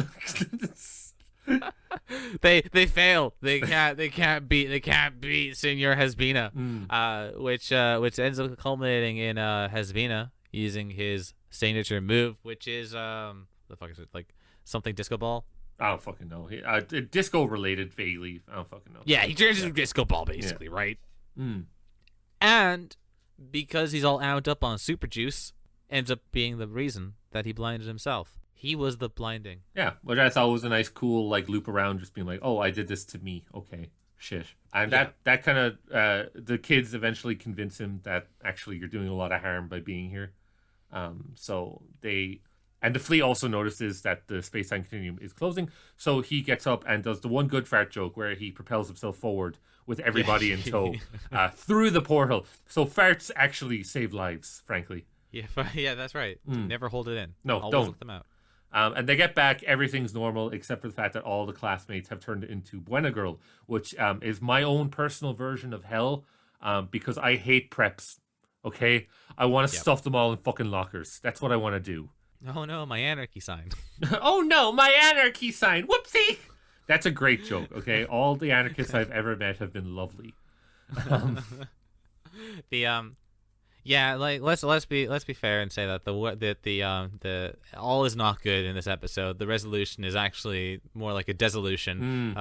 They fail. They can't beat Senor Hezbina. Which ends up culminating in Hezbina using his signature move, which is the fuck is it, like something disco ball? I don't fucking know. Disco related vaguely. I don't fucking know. Yeah, he turns into a disco ball basically, right? And because he's all amped up on super juice, ends up being the reason that he blinded himself. He was the blinding. Yeah, which I thought was a nice, cool, like, loop around, just being like, oh, I did this to me. Okay, shit. And that kind of, the kids eventually convince him that actually you're doing a lot of harm by being here. And the Flea also notices that the space-time continuum is closing, so he gets up and does the one good fart joke where he propels himself forward with everybody in tow through the portal. So farts actually save lives, frankly. Yeah, that's right. Never hold it in. No, always don't. Let them out. And they get back, everything's normal, except for the fact that all the classmates have turned into Buena Girl, which is my own personal version of hell, because I hate preps, okay? I want to stuff them all in fucking lockers. That's what I want to do. Oh no, my anarchy sign. Oh no, my anarchy sign. Whoopsie! That's a great joke, okay? All the anarchists I've ever met have been lovely. Yeah, like let's be fair and say that the all is not good in this episode. The resolution is actually more like a dissolution.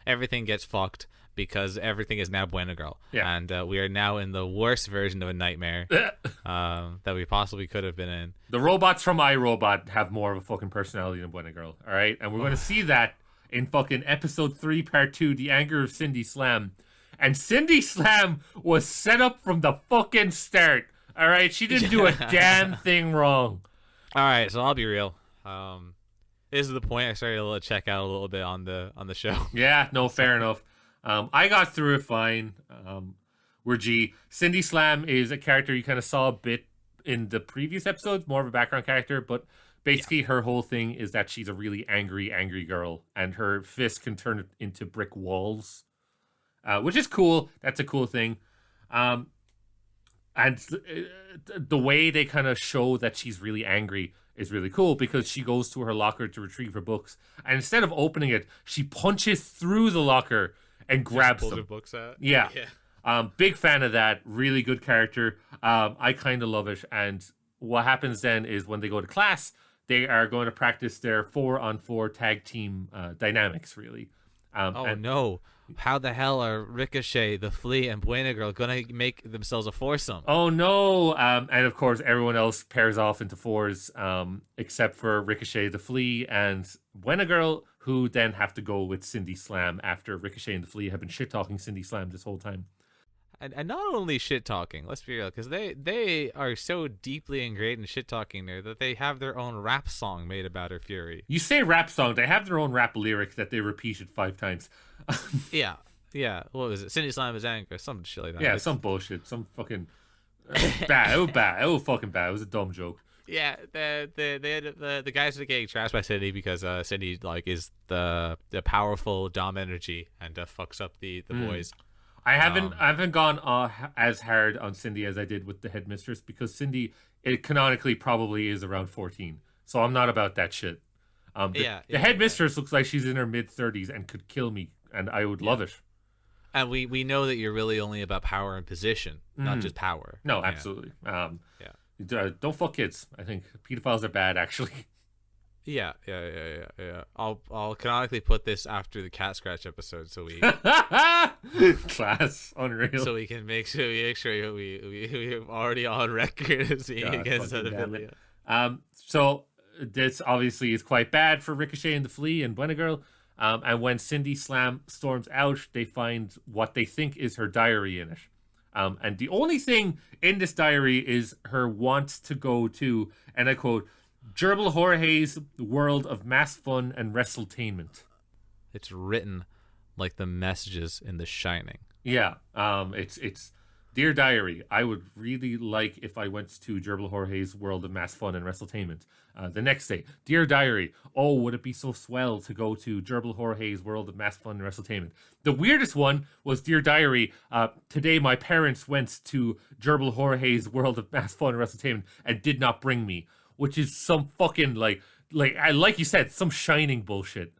Everything gets fucked because everything is now Buena Girl. Yeah. And we are now in the worst version of a nightmare that we possibly could have been in. The robots from iRobot have more of a fucking personality than Buena Girl, all right? And we're going to see that in fucking episode 3, part 2, The Anger of Cindy Slam. And Cindy Slam was set up from the fucking start, all right? She didn't do a damn thing wrong. All right, so I'll be real. This is the point I started to check out a little bit on the show. Yeah, no, fair enough. I got through it fine. Cindy Slam is a character you kind of saw a bit in the previous episodes, more of a background character, but basically her whole thing is that she's a really angry girl, and her fist can turn into brick walls, which is cool. That's a cool thing. And the way they kind of show that she's really angry is really cool, because she goes to her locker to retrieve her books, and instead of opening it, she punches through the locker and grabs them. Her books out. Yeah. Big fan of that. Really good character. I kind of love it. And what happens then is when they go to class, they are going to practice their 4-on-4 tag team dynamics, really. No. How the hell are Ricochet, the Flea, and Buena Girl going to make themselves a foursome? Oh, no. And, of course, everyone else pairs off into fours, except for Ricochet, the Flea, and Buena Girl, who then have to go with Cindy Slam after Ricochet and the Flea have been shit-talking Cindy Slam this whole time. And not only shit talking, let's be real, because they are so deeply ingrained in shit talking there that they have their own rap song made about her fury. You say rap song, they have their own rap lyric that they repeated 5 times. Yeah, yeah. What was it? Cindy Slam is angry, some shit like that. Yeah, some bullshit, some fucking bad. It was bad. It was fucking bad. It was a dumb joke. Yeah, the guys are getting trashed by Cindy because Cindy like is the powerful dom energy and fucks up the boys. I haven't gone as hard on Cindy as I did with the headmistress, because Cindy, it canonically probably is around 14, so I'm not about that shit. The headmistress looks like she's in her mid-30s and could kill me, and I would love it. And we know that you're really only about power and position, not just power. No, absolutely. Don't fuck kids. I think pedophiles are bad, actually. Yeah. I'll canonically put this after the cat scratch episode, so we class unreal. So we can make sure we're already on record as being against pedophilia. So this obviously is quite bad for Ricochet and the Flea and Buena Girl. And when Cindy Slam storms out, they find what they think is her diary in it. And the only thing in this diary is her want to go to, and I quote, Gerbil Jorge's world of mass fun and wrestletainment. It's written like the messages in The Shining. Yeah, it's Dear Diary, I would really like if I went to Gerbil Jorge's world of mass fun and wrestletainment. The next day, Dear Diary, oh, would it be so swell to go to Gerbil Jorge's world of mass fun and wrestletainment. The weirdest one was Dear Diary, today my parents went to Gerbil Jorge's world of mass fun and wrestletainment and did not bring me, which is some fucking, like you said, some Shining bullshit.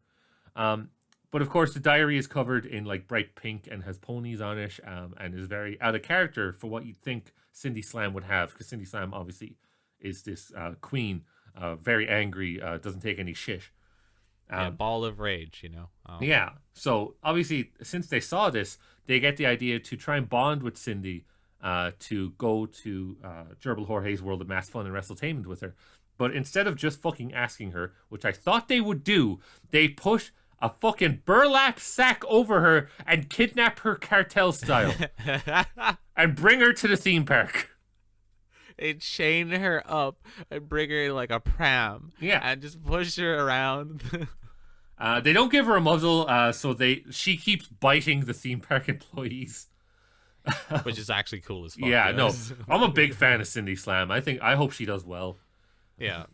But of course, the diary is covered in like bright pink and has ponies on it, and is very out of character for what you'd think Cindy Slam would have, because Cindy Slam obviously is this queen, very angry, doesn't take any shit. Ball of rage, you know. Yeah. So obviously, since they saw this, they get the idea to try and bond with Cindy, to go to Gerbil Jorge's world of mass fun and wrestletainment with her. But instead of just fucking asking her, which I thought they would do, they push a fucking burlap sack over her and kidnap her cartel style and bring her to the theme park. They chain her up and bring her like a pram. Yeah. And just push her around. They don't give her a muzzle, so she keeps biting the theme park employees. Which is actually cool as fuck. Yeah, no. I'm a big fan of Cindy Slam. I hope she does well. Yeah.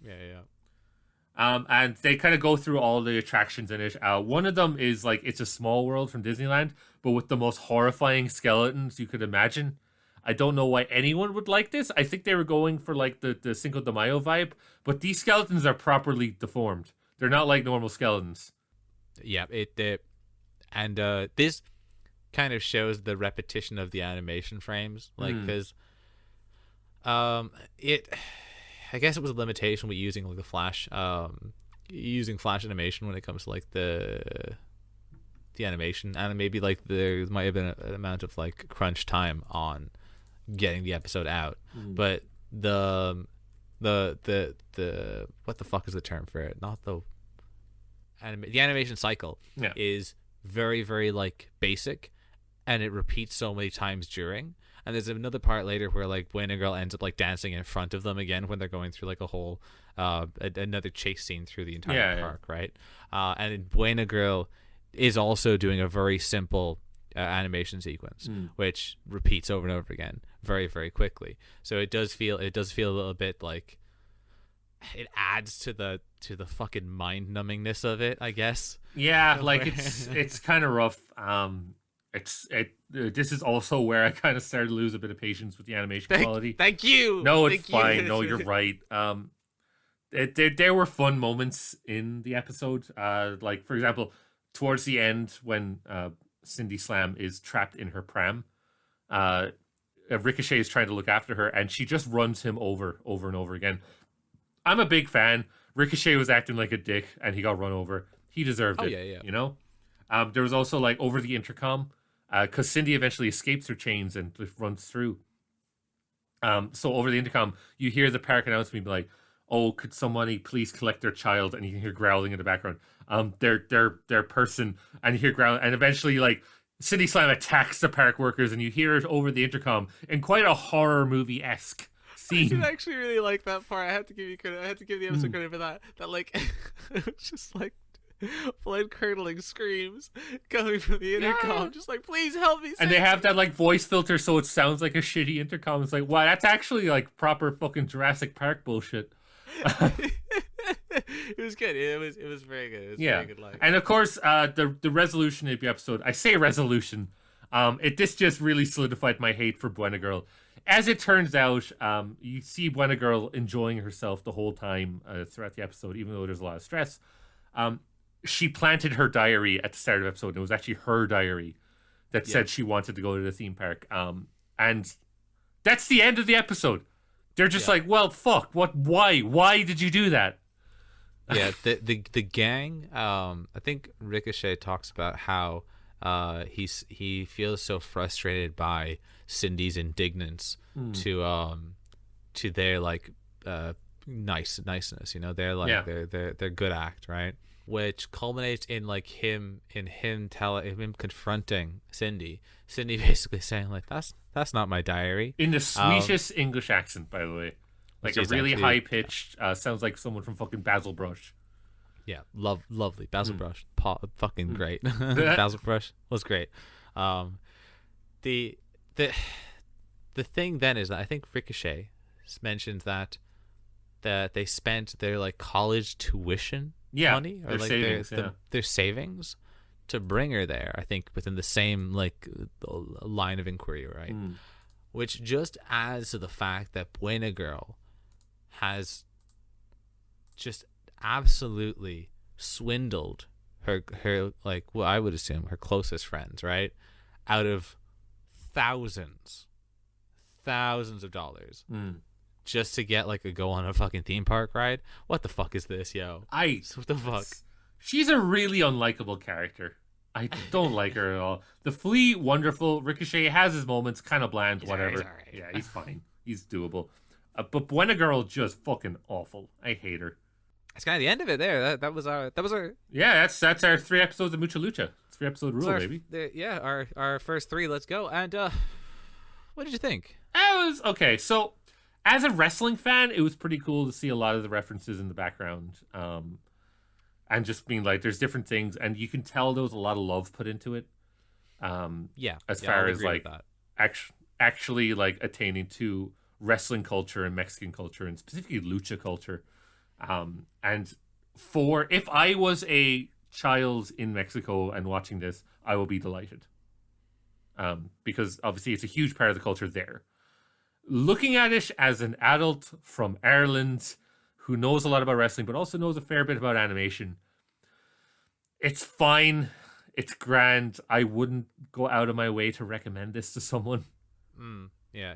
And they kind of go through all the attractions in it. One of them is like It's a Small World from Disneyland, but with the most horrifying skeletons you could imagine. I don't know why anyone would like this. I think they were going for like the Cinco de Mayo vibe, but these skeletons are properly deformed. They're not like normal skeletons. Yeah, and this kind of shows the repetition of the animation frames, like because I guess it was a limitation with using like the flash, using flash animation when it comes to like the animation, and maybe like there might have been an amount of like crunch time on getting the episode out, but the what the fuck is the term for it? Not the animation cycle is very, very like basic, and it repeats so many times during. And there's another part later where like Buena Girl ends up like dancing in front of them again when they're going through like a whole another chase scene through the entire park, right? And Buena Girl is also doing a very simple animation sequence, which repeats over and over again very, very quickly. So it does feel a little bit like it adds to the fucking mind numbingness of it, I guess. Yeah, like it's kind of rough. This is also where I kind of started to lose a bit of patience with the animation quality. Thank you. No, it's fine. No, you're right. There were fun moments in the episode. Like for example, towards the end when Cindy Slam is trapped in her pram, Ricochet is trying to look after her, and she just runs him over and over again. I'm a big fan. Ricochet was acting like a dick, and he got run over. He deserved it. Yeah. You know. There was also like over the intercom. Because Cindy eventually escapes her chains and just runs through. So over the intercom, you hear the park announcement be like, "Oh, could somebody please collect their child?" And you can hear growling in the background. Their person, and you hear growling, and eventually like City Slam attacks the park workers, and you hear it over the intercom in quite a horror movie-esque I did scene. actually really like that part. I have to give you credit. I have to give the episode credit for that. That like, it was just like blood curdling screams coming from the intercom, just like, please help me. And they have that like voice filter, so it sounds like a shitty intercom. It's like, wow, that's actually like proper fucking Jurassic Park bullshit. It was good. It was very good. It was Yeah, very good. Like, and of course, the resolution of the episode. I say resolution. This just really solidified my hate for Buena Girl. As it turns out, you see Buena Girl enjoying herself the whole time throughout the episode, even though there's a lot of stress. She planted her diary at the start of the episode, and it was actually her diary that said she wanted to go to the theme park. And that's the end of the episode. They're just like, well, fuck, what? Why did you do that? Yeah, the gang. I think Ricochet talks about how he feels so frustrated by Cindy's indignance to their like niceness. You know, they're like their good act, right? Which culminates in like him confronting Cindy. Cindy basically saying like, that's not my diary. In the sweetest English accent, by the way. Like a really actually, high pitched, sounds like someone from fucking Basil Brush. Yeah, lovely. Basil Brush, fucking great. Basil Brush was great. The thing then is that I think Ricochet mentioned that they spent their like college tuition money, or their like savings, their savings to bring her there. I think within the same like line of inquiry, right? Which just adds to the fact that Buena Girl has just absolutely swindled her like, well, I would assume her closest friends, right, out of thousands of dollars just to get like a go on a fucking theme park ride. What the fuck is this, yo? What the fuck? She's a really unlikable character. I don't like her at all. The Flea, wonderful. Ricochet has his moments, kind of bland, whatever. He's all right. Yeah, he's fine. He's doable. But Buena Girl, just fucking awful. I hate her. That's kind of the end of it there. That was our Yeah, that's our 3 episodes of Mucha Lucha. 3 episode rule, baby. Our first 3. Let's go. And what did you think? It was okay. So, as a wrestling fan, it was pretty cool to see a lot of the references in the background. And just being like, there's different things, and you can tell there was a lot of love put into it. As far as like actually like attaining to wrestling culture and Mexican culture, and specifically lucha culture. And if I was a child in Mexico and watching this, I will be delighted. Because obviously it's a huge part of the culture there. Looking at it as an adult from Ireland who knows a lot about wrestling, but also knows a fair bit about animation, it's fine. It's grand. I wouldn't go out of my way to recommend this to someone. Yeah.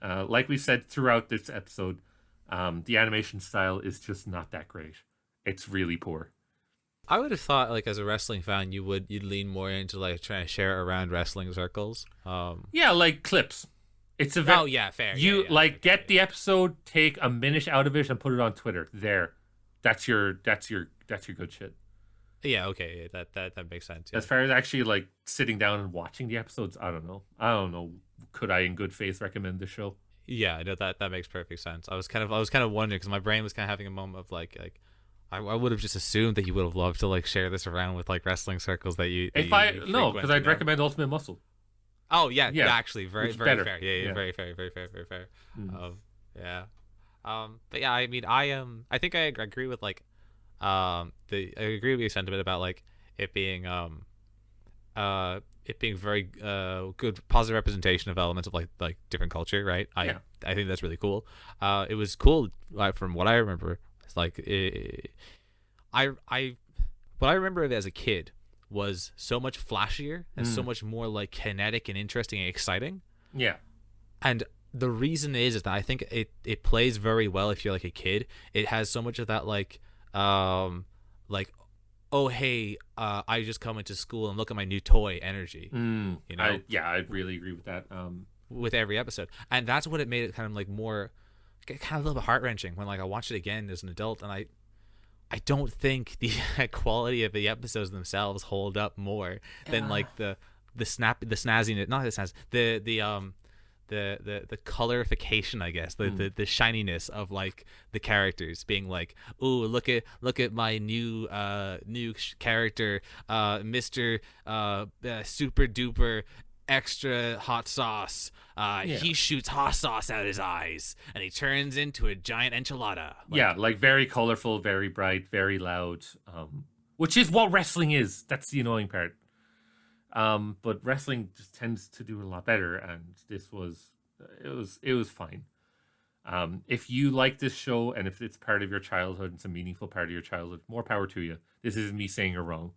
Like we said throughout this episode, the animation style is just not that great. It's really poor. I would have thought, like, as a wrestling fan, you'd lean more into like trying to share it around wrestling circles. Yeah, like clips. It's a fair. Get the episode, take a minute out of it, and put it on Twitter. There, that's your good shit. Yeah, okay, that makes sense. Yeah. As far as actually like sitting down and watching the episodes, I don't know. Could I, in good faith, recommend the show? Yeah, I know that makes perfect sense. I was kind of wondering, because my brain was kind of having a moment of like I would have just assumed that you would have loved to like share this around with like wrestling circles that you. Because I'd recommend Ultimate Muscle. Oh yeah, actually, very better. fair. Yeah, very fair. But yeah, I mean, I think I agree with like, I agree with your sentiment about like it being very good positive representation of elements of like different culture, right? I think that's really cool. It was cool, from what I remember. It's like what I remember of it as a kid was so much flashier and so much more like kinetic and interesting and exciting. Yeah. And the reason is that I think it plays very well if you're like a kid. It has so much of that like oh hey, I just come into school and look at my new toy energy. You know? I really agree with that. With every episode. And that's what it made it kind of like more kind of a little bit heart-wrenching when like I watched it again as an adult, and I don't think the quality of the episodes themselves hold up more than like the the snazziness, not the snazz, the colorification, I guess, the shininess of like the characters being like, ooh, look at my new character, Mr. Super Duper extra hot sauce. He shoots hot sauce out his eyes and he turns into a giant enchilada. Like very colorful, very bright, very loud, which is what wrestling is. That's the annoying part. But wrestling just tends to do a lot better, and this was fine. If you like this show and if it's part of your childhood and it's a meaningful part of your childhood, more power to you. This isn't me saying you're wrong.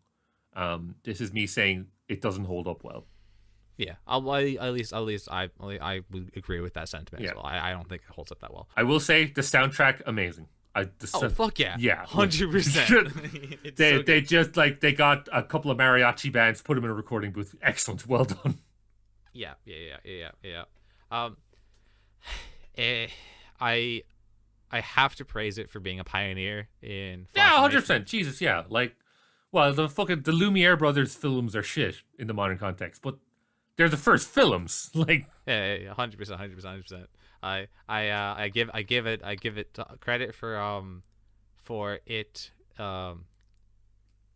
This is me saying it doesn't hold up well. Yeah, at least I would agree with that sentiment as well. I don't think it holds up that well. I will say the soundtrack amazing. Fuck yeah. Yeah. 100%. They just like they got a couple of mariachi bands, put them in a recording booth. Excellent. Well done. Yeah. I have to praise it for being a pioneer in 100%. Jesus, yeah. Like, well, the Lumiere brothers films are shit in the modern context, but they're the first films. Like, 100%. I give it credit for it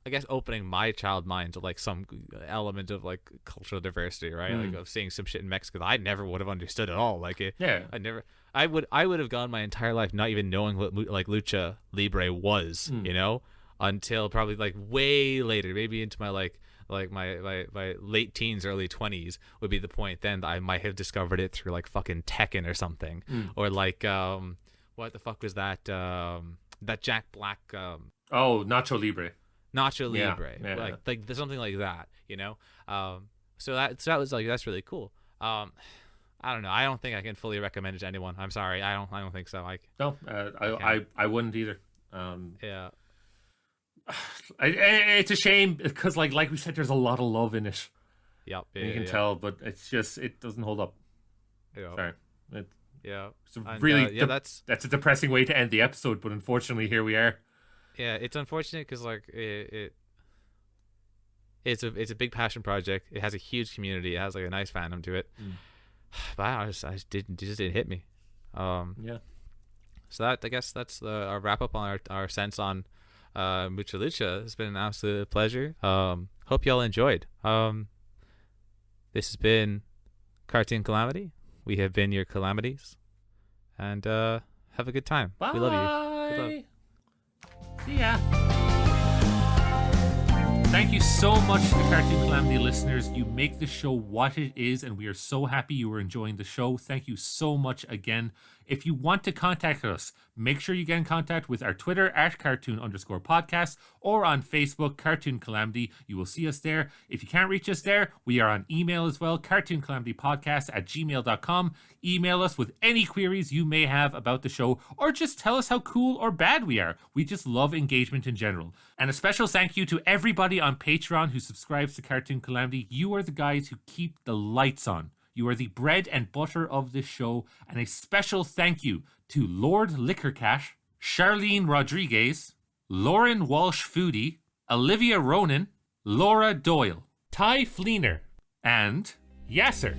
I guess opening my child mind to like some element of like cultural diversity, right? Like of seeing some shit in Mexico that I never would have understood at all. Like I would have gone my entire life not even knowing what like lucha libre was, you know, until probably like way later, maybe into my my late teens, early 20s would be the point then that I might have discovered it through like fucking Tekken or something, or like what the fuck was that that Jack Black Nacho Libre like something like that, you know. So that was like, that's really cool. I don't know, I don't think I can fully recommend it to anyone. I'm sorry, I don't think so. Like I wouldn't either. Yeah. It's a shame because like we said, there's a lot of love in it. Yep. You can tell, but it's just, it doesn't hold up. Yeah. Sorry. Really, that's a depressing way to end the episode, but unfortunately here we are. Yeah, it's unfortunate because like it's a big passion project. It has a huge community. It has like a nice fandom to it. But I just didn't hit me. So that, I guess that's our wrap up on our sense on Mucha Lucha. It's been an absolute pleasure. Hope y'all enjoyed. This has been Cartoon Calamity. We have been your Calamities, and have a good time. Bye. We love you. Good love. See ya. Thank you so much to the Cartoon Calamity listeners. You make the show what it is, and we are so happy you are enjoying the show. Thank you so much again. If you want to contact us, make sure you get in contact with our Twitter @cartoon_podcast or on Facebook, Cartoon Calamity. You will see us there. If you can't reach us there, we are on email as well, cartooncalamitypodcast@gmail.com. Email us with any queries you may have about the show, or just tell us how cool or bad we are. We just love engagement in general. And a special thank you to everybody on Patreon who subscribes to Cartoon Calamity. You are the guys who keep the lights on. You are the bread and butter of this show. And a special thank you to Lord Liquorcash, Charlene Rodriguez, Lauren Walsh Foodie, Olivia Ronan, Laura Doyle, Ty Fleener, and Yasser.